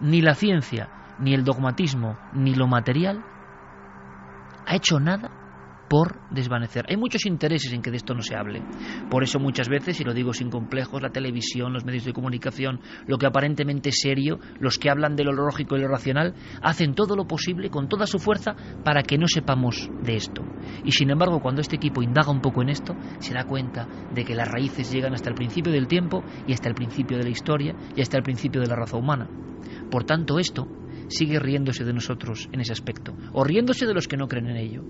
Ni la ciencia, ni el dogmatismo, ni lo material ha hecho nada por desvanecer. Hay muchos intereses en que de esto no se hable. Por eso muchas veces, y lo digo sin complejos, la televisión, los medios de comunicación, lo que aparentemente es serio, los que hablan de lo lógico y lo racional, hacen todo lo posible, con toda su fuerza, para que no sepamos de esto. Y sin embargo, cuando este equipo indaga un poco en esto, se da cuenta de que las raíces llegan hasta el principio del tiempo, y hasta el principio de la historia, y hasta el principio de la raza humana. Por tanto, esto sigue riéndose de nosotros en ese aspecto, o riéndose de los que no creen en ello.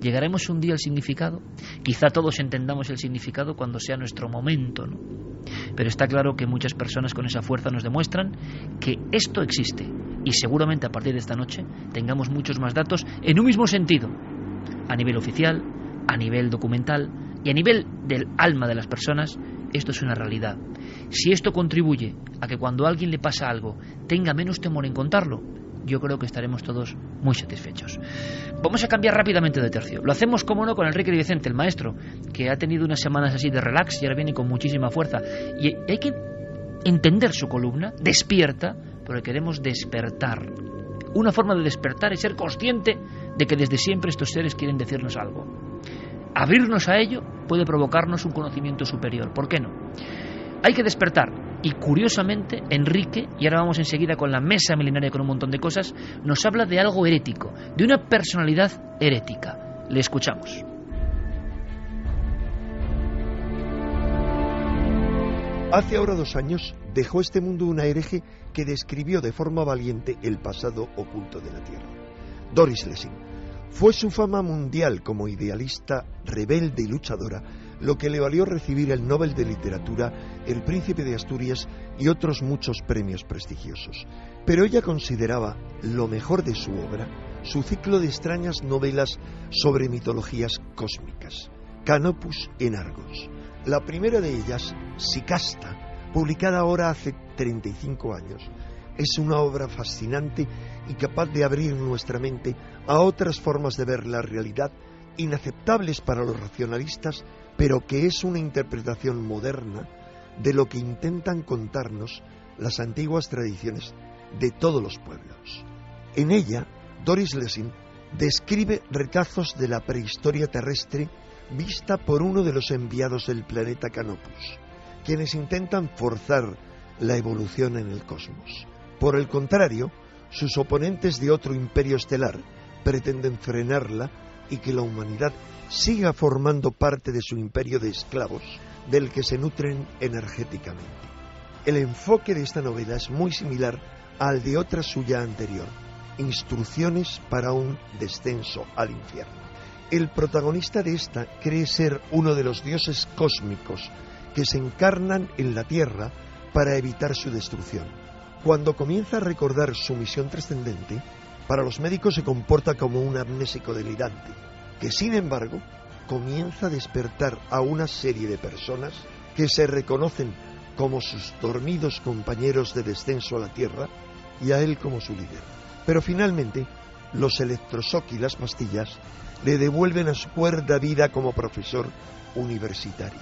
¿Llegaremos un día al significado? Quizá todos entendamos el significado cuando sea nuestro momento, ¿no? Pero está claro que muchas personas con esa fuerza nos demuestran que esto existe, y seguramente a partir de esta noche tengamos muchos más datos en un mismo sentido, a nivel oficial, a nivel documental y a nivel del alma de las personas. Esto es una realidad. Si esto contribuye a que cuando a alguien le pasa algo tenga menos temor en contarlo, yo creo que estaremos todos muy satisfechos. Vamos a cambiar rápidamente de tercio. Lo hacemos, como no, con Enrique Vicente, el maestro, que ha tenido unas semanas así de relax y ahora viene con muchísima fuerza. Y hay que entender su columna, despierta, porque queremos despertar. Una forma de despertar es ser consciente de que desde siempre estos seres quieren decirnos algo. Abrirnos a ello puede provocarnos un conocimiento superior. ¿Por qué no? Hay que despertar. Y curiosamente, Enrique, y ahora vamos enseguida con la mesa milenaria con un montón de cosas, nos habla de algo herético, de una personalidad herética. Le escuchamos. Hace ahora 2 años dejó este mundo una hereje que describió de forma valiente el pasado oculto de la Tierra. Doris Lessing. Fue su fama mundial como idealista, rebelde y luchadora lo que le valió recibir el Nobel de Literatura, el Príncipe de Asturias y otros muchos premios prestigiosos. Pero ella consideraba lo mejor de su obra su ciclo de extrañas novelas sobre mitologías cósmicas, Canopus en Argos. La primera de ellas, Sicasta, publicada ahora hace 35 años, es una obra fascinante y capaz de abrir nuestra mente a otras formas de ver la realidad inaceptables para los racionalistas, pero que es una interpretación moderna de lo que intentan contarnos las antiguas tradiciones de todos los pueblos. En ella, Doris Lessing describe retazos de la prehistoria terrestre vista por uno de los enviados del planeta Canopus, quienes intentan forzar la evolución en el cosmos. Por el contrario, sus oponentes de otro imperio estelar pretenden frenarla y que la humanidad siga formando parte de su imperio de esclavos, del que se nutren energéticamente. El enfoque de esta novela es muy similar al de otra suya anterior, Instrucciones para un descenso al infierno. El protagonista de esta cree ser uno de los dioses cósmicos que se encarnan en la Tierra para evitar su destrucción. Cuando comienza a recordar su misión trascendente, para los médicos se comporta como un amnésico delirante, que sin embargo comienza a despertar a una serie de personas que se reconocen como sus dormidos compañeros de descenso a la Tierra y a él como su líder. Pero finalmente, los electroshock y las pastillas le devuelven a su cuerda vida como profesor universitario.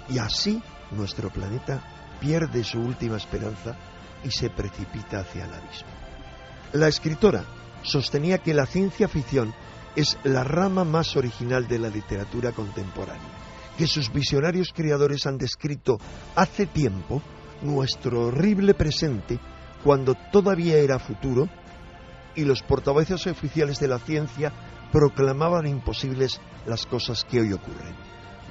Y así nuestro planeta pierde su última esperanza y se precipita hacia el abismo. La escritora sostenía que la ciencia ficción es la rama más original de la literatura contemporánea, que sus visionarios creadores han descrito hace tiempo nuestro horrible presente cuando todavía era futuro y los portavoces oficiales de la ciencia proclamaban imposibles las cosas que hoy ocurren.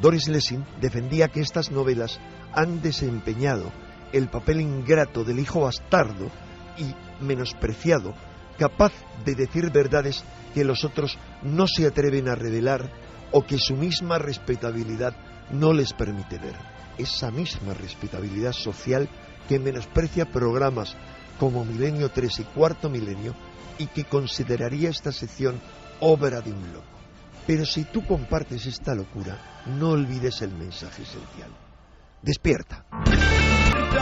Doris Lessing defendía que estas novelas han desempeñado el papel ingrato del hijo bastardo y menospreciado, capaz de decir verdades que los otros no se atreven a revelar o que su misma respetabilidad no les permite ver. Esa misma respetabilidad social que menosprecia programas como Milenio 3 y Cuarto Milenio y que consideraría esta sección obra de un loco. Pero si tú compartes esta locura, no olvides el mensaje esencial. Despierta.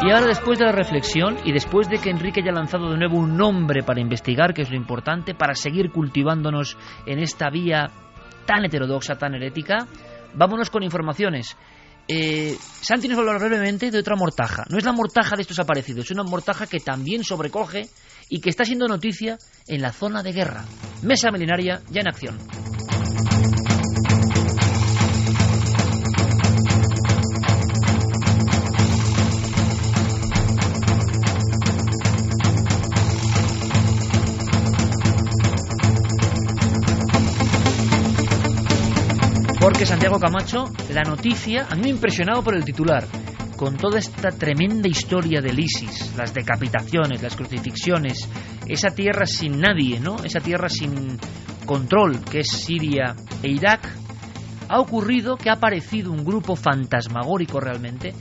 Y ahora, después de la reflexión y después de que Enrique haya lanzado de nuevo un nombre para investigar, que es lo importante, para seguir cultivándonos en esta vía tan heterodoxa, tan herética, vámonos con informaciones. Santi nos va a hablar brevemente de otra mortaja. No es la mortaja de estos aparecidos, es una mortaja que también sobrecoge y que está siendo noticia en la zona de guerra. Mesa Milenaria ya en acción. Porque Santiago Camacho, la noticia, a mí me ha impresionado por el titular, con toda esta tremenda historia del ISIS, las decapitaciones, las crucifixiones, esa tierra sin nadie, ¿no? Esa tierra sin control, que es Siria e Irak, ha ocurrido que ha aparecido un grupo fantasmagórico realmente.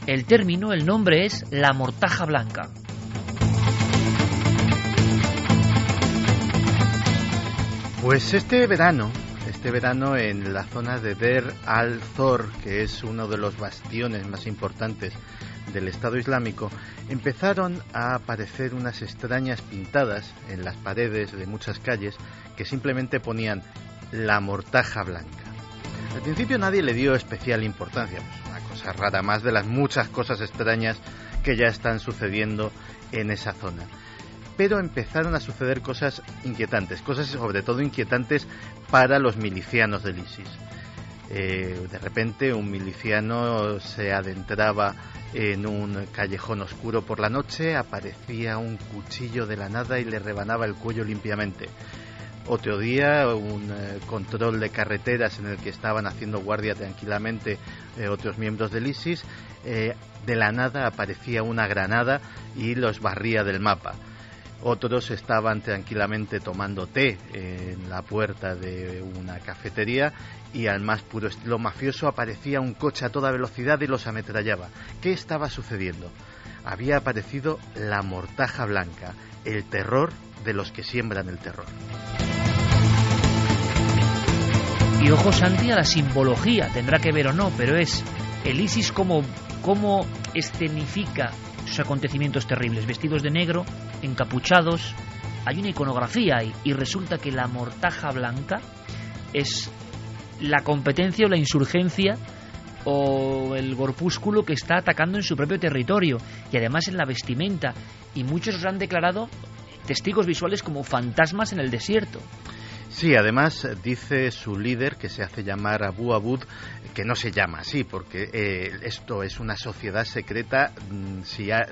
El término, el nombre es la Mortaja Blanca. Pues este verano en la zona de Der al-Zor, que es uno de los bastiones más importantes del Estado Islámico, empezaron a aparecer unas extrañas pintadas en las paredes de muchas calles que simplemente ponían la Mortaja Blanca. Al principio nadie le dio especial importancia, pues una cosa rara más de las muchas cosas extrañas que ya están sucediendo en esa zona. Pero empezaron a suceder cosas inquietantes, cosas sobre todo inquietantes para los milicianos del ISIS. De repente un miliciano se adentraba en un callejón oscuro por la noche, aparecía un cuchillo de la nada y le rebanaba el cuello limpiamente. Otro día un control de carreteras en el que estaban haciendo guardia tranquilamente otros miembros del ISIS, de la nada aparecía una granada y los barría del mapa. Otros estaban tranquilamente tomando té en la puerta de una cafetería y al más puro estilo mafioso aparecía un coche a toda velocidad y los ametrallaba. ¿Qué estaba sucediendo? Había aparecido la Mortaja Blanca, el terror de los que siembran el terror. Y ojo, Santi, a la simbología, tendrá que ver o no, pero es el ISIS como escenifica sus acontecimientos terribles, vestidos de negro, encapuchados, hay una iconografía ahí, y resulta que la Mortaja Blanca es la competencia o la insurgencia o el corpúsculo que está atacando en su propio territorio, y además en la vestimenta, y muchos los han declarado testigos visuales como fantasmas en el desierto. Sí, además dice su líder, que se hace llamar Abu Abud, que no se llama así, porque esto es una sociedad secreta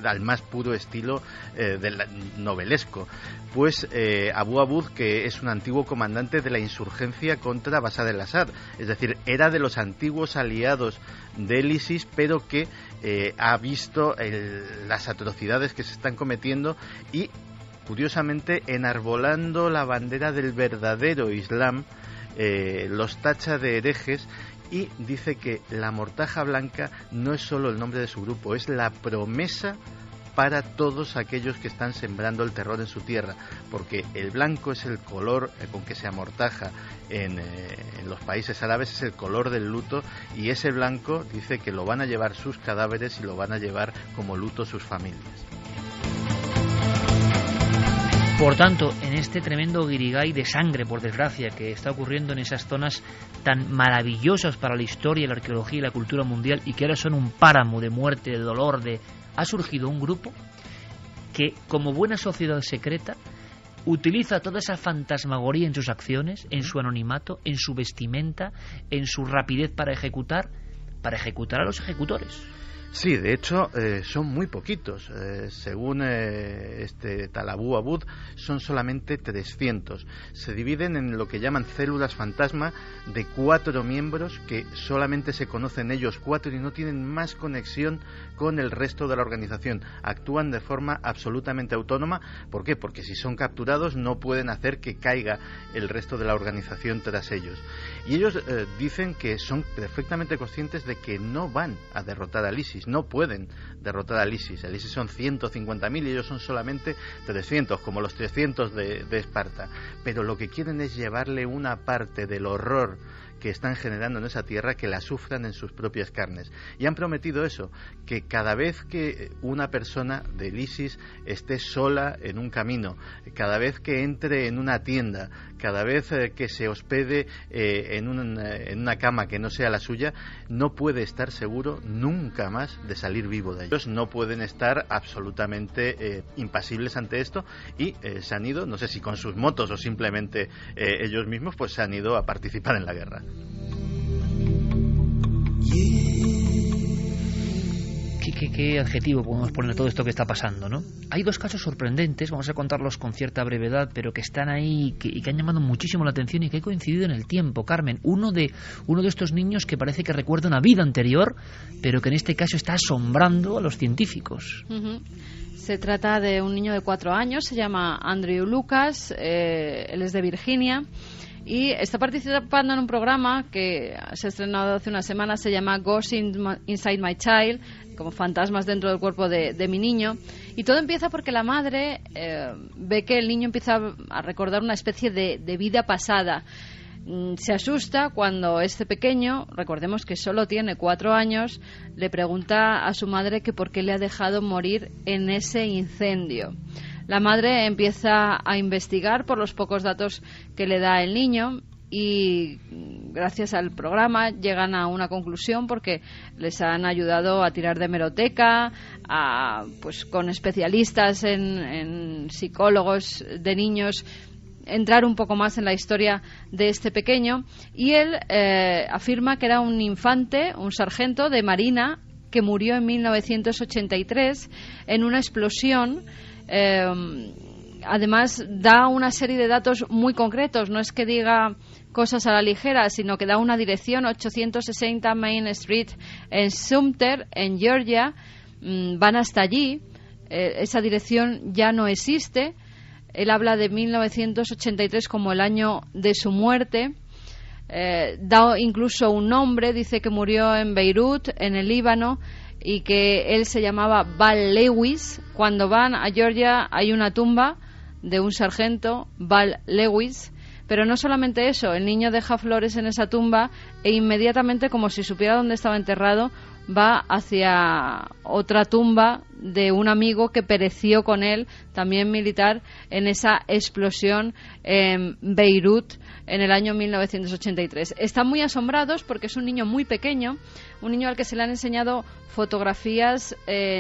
al más puro estilo del novelesco. Pues Abu Abud, que es un antiguo comandante de la insurgencia contra Bashar al-Assad, es decir, era de los antiguos aliados del ISIS, pero que ha visto las atrocidades que se están cometiendo y, curiosamente, enarbolando la bandera del verdadero Islam, los tacha de herejes y dice que la Mortaja Blanca no es solo el nombre de su grupo, es la promesa para todos aquellos que están sembrando el terror en su tierra, porque el blanco es el color con que se amortaja en los países árabes, es el color del luto, y ese blanco dice que lo van a llevar sus cadáveres y lo van a llevar como luto sus familias. Por tanto, en este tremendo guirigay de sangre, por desgracia, que está ocurriendo en esas zonas tan maravillosas para la historia, la arqueología y la cultura mundial, y que ahora son un páramo de muerte, de dolor, ha surgido un grupo que, como buena sociedad secreta, utiliza toda esa fantasmagoría en sus acciones, en su anonimato, en su vestimenta, en su rapidez para ejecutar a los ejecutores. Sí, de hecho son muy poquitos. Según este tal Abu Abud, son solamente 300. Se dividen en lo que llaman células fantasma de 4 miembros que solamente se conocen ellos 4 y no tienen más conexión con el resto de la organización. Actúan de forma absolutamente autónoma. ¿Por qué? Porque si son capturados no pueden hacer que caiga el resto de la organización tras ellos. Y ellos dicen que son perfectamente conscientes de que no van a derrotar al ISIS, no pueden derrotar al ISIS. El ISIS son 150.000 y ellos son solamente 300, como los 300 de Esparta. Pero lo que quieren es llevarle una parte del horror que están generando en esa tierra, que la sufran en sus propias carnes. Y han prometido eso, que cada vez que una persona del ISIS esté sola en un camino, cada vez que entre en una tienda, cada vez que se hospede en una cama que no sea la suya, no puede estar seguro nunca más de salir vivo de ellos. No pueden estar absolutamente impasibles ante esto y se han ido, no sé si con sus motos o simplemente ellos mismos, pues se han ido a participar en la guerra. ¿Qué adjetivo podemos poner a todo esto que está pasando, ¿no? Hay 2 casos sorprendentes, vamos a contarlos con cierta brevedad, pero que están ahí y que han llamado muchísimo la atención y que han coincidido en el tiempo, Carmen. Uno de estos niños que parece que recuerda una vida anterior, pero que en este caso está asombrando a los científicos. Uh-huh. Se trata de un niño de 4 años, se llama Andrew Lucas, él es de Virginia. Y está participando en un programa que se ha estrenado hace unas semanas, se llama Ghosts Inside My Child, como fantasmas dentro del cuerpo de mi niño. Y todo empieza porque la madre ve que el niño empieza a recordar una especie de vida pasada. Se asusta cuando este pequeño, recordemos que solo tiene 4 años, le pregunta a su madre que por qué le ha dejado morir en ese incendio. La madre empieza a investigar por los pocos datos que le da el niño y gracias al programa llegan a una conclusión porque les han ayudado a tirar de hemeroteca, pues con especialistas en psicólogos de niños, entrar un poco más en la historia de este pequeño, y él afirma que era un infante, un sargento de marina que murió en 1983 en una explosión. Además da una serie de datos muy concretos, no es que diga cosas a la ligera, sino que da una dirección, 860 Main Street en Sumter, en Georgia. Van hasta allí, esa dirección ya no existe. Él habla de 1983 como el año de su muerte. Da incluso un nombre, dice que murió en Beirut, en el Líbano, y que él se llamaba Val Lewis. Cuando van a Georgia hay una tumba de un sargento, Val Lewis, pero no solamente eso, el niño deja flores en esa tumba e inmediatamente, como si supiera dónde estaba enterrado, va hacia otra tumba de un amigo que pereció con él, también militar, en esa explosión en Beirut en el año 1983. Están muy asombrados porque es un niño muy pequeño, un niño al que se le han enseñado fotografías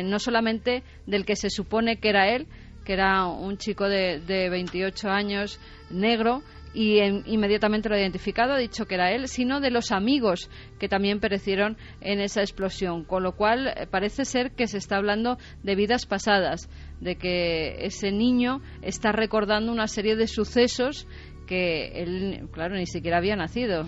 no solamente del que se supone que era él, que era un chico de 28 años, negro, y inmediatamente lo ha identificado, ha dicho que era él, sino de los amigos que también perecieron en esa explosión, con lo cual parece ser que se está hablando de vidas pasadas, de que ese niño está recordando una serie de sucesos que él, claro, ni siquiera había nacido.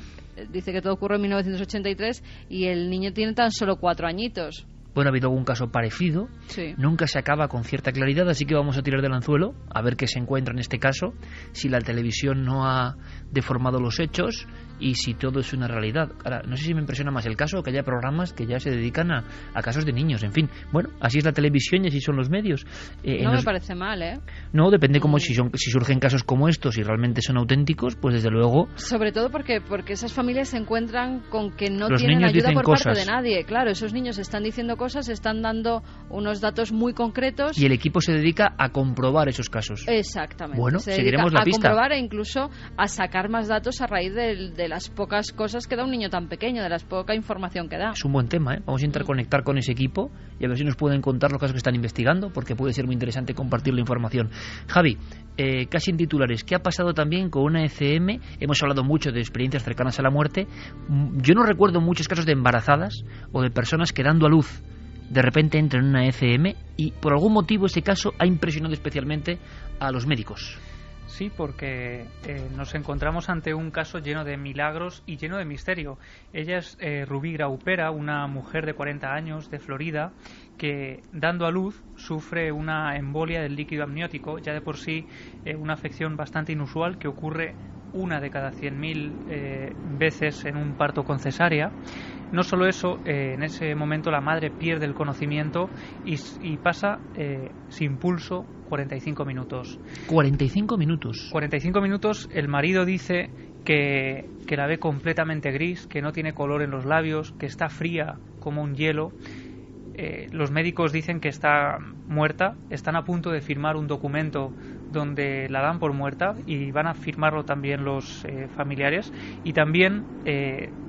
Dice que todo ocurrió en 1983 y el niño tiene tan solo 4 añitos. Bueno, ha habido algún caso parecido, sí. Nunca se acaba con cierta claridad, así que vamos a tirar del anzuelo, a ver qué se encuentra en este caso, si la televisión no ha deformado los hechos y si todo es una realidad. Ahora, no sé si me impresiona más el caso o que haya programas que ya se dedican a casos de niños, en fin. Bueno, así es la televisión y así son los medios. No me parece mal, ¿eh? No, depende como si surgen casos como estos y realmente son auténticos, pues desde luego... Sobre todo porque esas familias se encuentran con que no tienen ayuda por parte de nadie. Claro, esos niños están diciendo cosas, están dando unos datos muy concretos. Y el equipo se dedica a comprobar esos casos. Exactamente. Bueno, seguiremos la pista. A comprobar e incluso a sacar más datos a raíz de las pocas cosas que da un niño tan pequeño, de la poca información que da. Es un buen tema, ¿eh? Vamos a interconectar con ese equipo y a ver si nos pueden contar los casos que están investigando, porque puede ser muy interesante compartir la información. Javi, casi en titulares, ¿qué ha pasado también con una ECM? Hemos hablado mucho de experiencias cercanas a la muerte. Yo no recuerdo muchos casos de embarazadas o de personas que dando a luz de repente entra en una ECM y por algún motivo ese caso ha impresionado especialmente a los médicos. Sí, porque nos encontramos ante un caso lleno de milagros y lleno de misterio. Ella es Rubí Graupera, una mujer de 40 años de Florida que, dando a luz, sufre una embolia del líquido amniótico, ya de por sí una afección bastante inusual que ocurre una de cada 100.000 veces en un parto con cesárea. No solo eso, en ese momento la madre pierde el conocimiento y pasa sin pulso 45 minutos. 45 minutos. 45 minutos. El marido dice que la ve completamente gris, que no tiene color en los labios, que está fría como un hielo. Los médicos dicen que está muerta, están a punto de firmar un documento donde la dan por muerta y van a firmarlo también los familiares, y también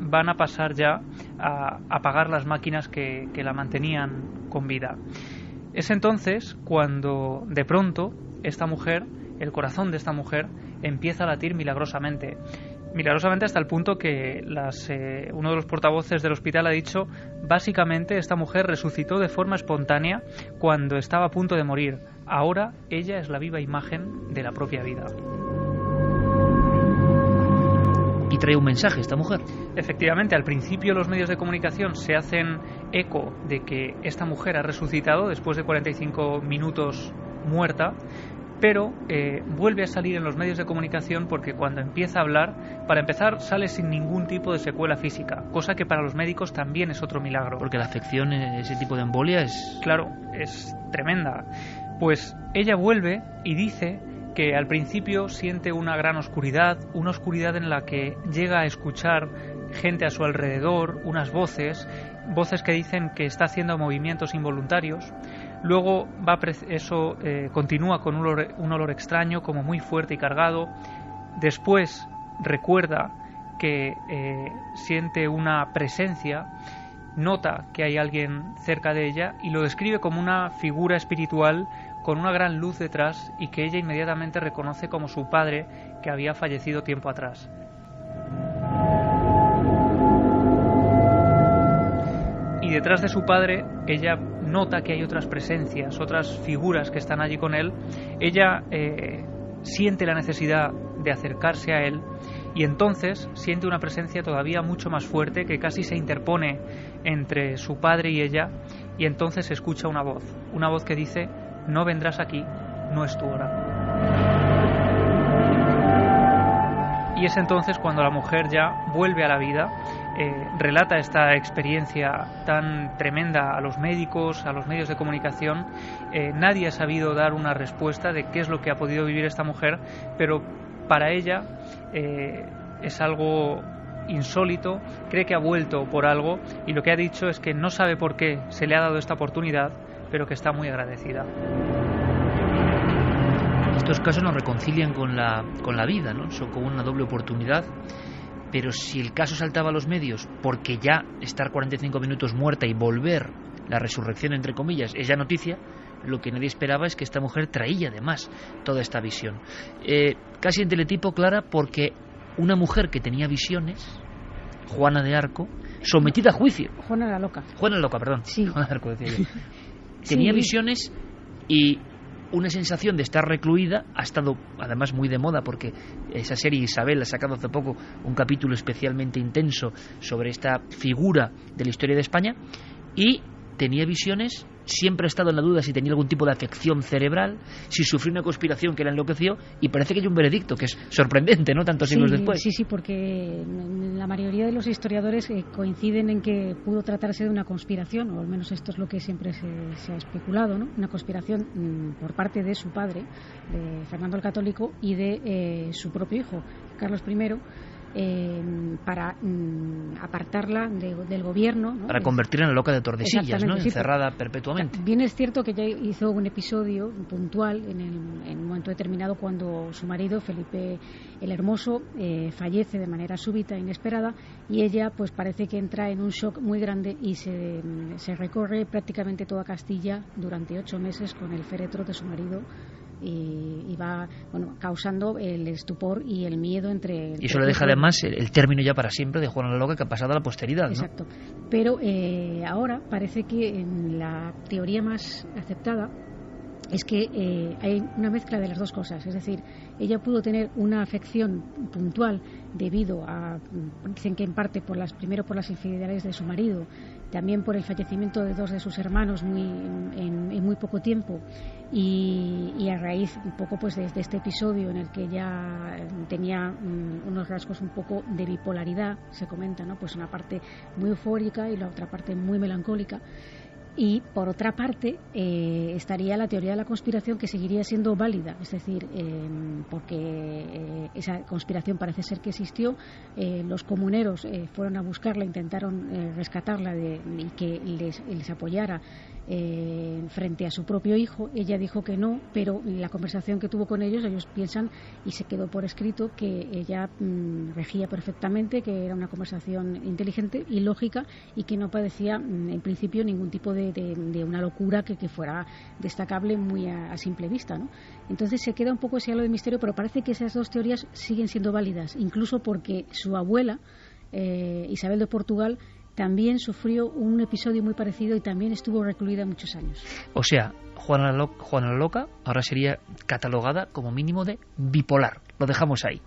van a pasar ya a apagar las máquinas que la mantenían con vida. Es entonces cuando de pronto esta mujer, el corazón de esta mujer, empieza a latir milagrosamente hasta el punto que uno de los portavoces del hospital ha dicho: básicamente esta mujer resucitó de forma espontánea cuando estaba a punto de morir. Ahora ella es la viva imagen de la propia vida. Y trae un mensaje esta mujer. Efectivamente, al principio los medios de comunicación se hacen eco de que esta mujer ha resucitado después de 45 minutos muerta, pero vuelve a salir en los medios de comunicación porque cuando empieza a hablar, para empezar, sale sin ningún tipo de secuela física, cosa que para los médicos también es otro milagro. Porque la afección en ese tipo de embolia es... Claro, es tremenda. Pues ella vuelve y dice que al principio siente una gran oscuridad, una oscuridad en la que llega a escuchar gente a su alrededor, unas voces que dicen que está haciendo movimientos involuntarios. Luego eso continúa con un olor extraño, como muy fuerte y cargado. Después recuerda que siente una presencia, nota que hay alguien cerca de ella y lo describe como una figura espiritual con una gran luz detrás y que ella inmediatamente reconoce como su padre, que había fallecido tiempo atrás. Y detrás de su padre ella nota que hay otras presencias, otras figuras que están allí con él. Ella siente la necesidad de acercarse a él y entonces siente una presencia todavía mucho más fuerte que casi se interpone entre su padre y ella, y entonces escucha una voz que dice: no vendrás aquí, no es tu hora. Y es entonces cuando la mujer ya vuelve a la vida, relata esta experiencia tan tremenda a los médicos, a los medios de comunicación. Nadie ha sabido dar una respuesta de qué es lo que ha podido vivir esta mujer, pero para ella es algo insólito, cree que ha vuelto por algo y lo que ha dicho es que no sabe por qué se le ha dado esta oportunidad, pero que está muy agradecida. Estos casos nos reconcilian con la vida, ¿no? Son como una doble oportunidad, pero si el caso saltaba a los medios porque ya estar 45 minutos muerta y volver, la resurrección entre comillas, es ya noticia, lo que nadie esperaba es que esta mujer traía además toda esta visión. Casi en teletipo, Clara, porque una mujer que tenía visiones, Juana de Arco, sometida a juicio. Juana la Loca, perdón. Sí. Juana de Arco, decía yo. Tenía visiones y una sensación de estar recluida. Ha estado además muy de moda porque esa serie Isabel ha sacado hace poco un capítulo especialmente intenso sobre esta figura de la historia de España, y tenía visiones. Siempre ha estado en la duda si tenía algún tipo de afección cerebral, si sufrió una conspiración que la enloqueció, y parece que hay un veredicto que es sorprendente, ¿no? Tantos siglos después. Sí, porque la mayoría de los historiadores coinciden en que pudo tratarse de una conspiración, o al menos esto es lo que siempre se ha especulado, ¿no? Una conspiración por parte de su padre, de Fernando el Católico, y de su propio hijo, Carlos I, para apartarla del gobierno, ¿no? Para convertirla en la loca de Tordesillas, ¿no? Sí, encerrada perpetuamente. Bien es cierto que ya hizo un episodio puntual en un momento determinado cuando su marido, Felipe el Hermoso, fallece de manera súbita, inesperada, y ella pues parece que entra en un shock muy grande y se recorre prácticamente toda Castilla durante 8 meses con el féretro de su marido y va causando el estupor y el miedo entre... Y eso le deja además el término ya para siempre de Juana la Loca, que ha pasado a la posteridad, ¿no? Exacto. Pero ahora parece que en la teoría más aceptada es que hay una mezcla de las dos cosas, es decir, ella pudo tener una afección puntual debido a, dicen que en parte primero por las infidelidades de su marido, también por el fallecimiento de 2 de sus hermanos en muy poco tiempo, y a raíz un poco pues de este episodio en el que ella tenía unos rasgos un poco de bipolaridad, se comenta, ¿no? Pues una parte muy eufórica y la otra parte muy melancólica. Y por otra parte estaría la teoría de la conspiración, que seguiría siendo válida, es decir, porque esa conspiración parece ser que existió, los comuneros fueron a buscarla, intentaron rescatarla y que les apoyara frente a su propio hijo. Ella dijo que no, pero la conversación que tuvo con ellos piensan, y se quedó por escrito, que ella regía perfectamente, que era una conversación inteligente y lógica, y que no padecía en principio ningún tipo de una locura que fuera destacable muy a simple vista, ¿no? Entonces se queda un poco ese halo de misterio, pero parece que esas dos teorías siguen siendo válidas, incluso porque su abuela, Isabel de Portugal, también sufrió un episodio muy parecido y también estuvo recluida muchos años. O sea, Juana la Loca ahora sería catalogada como mínimo de bipolar. Lo dejamos ahí.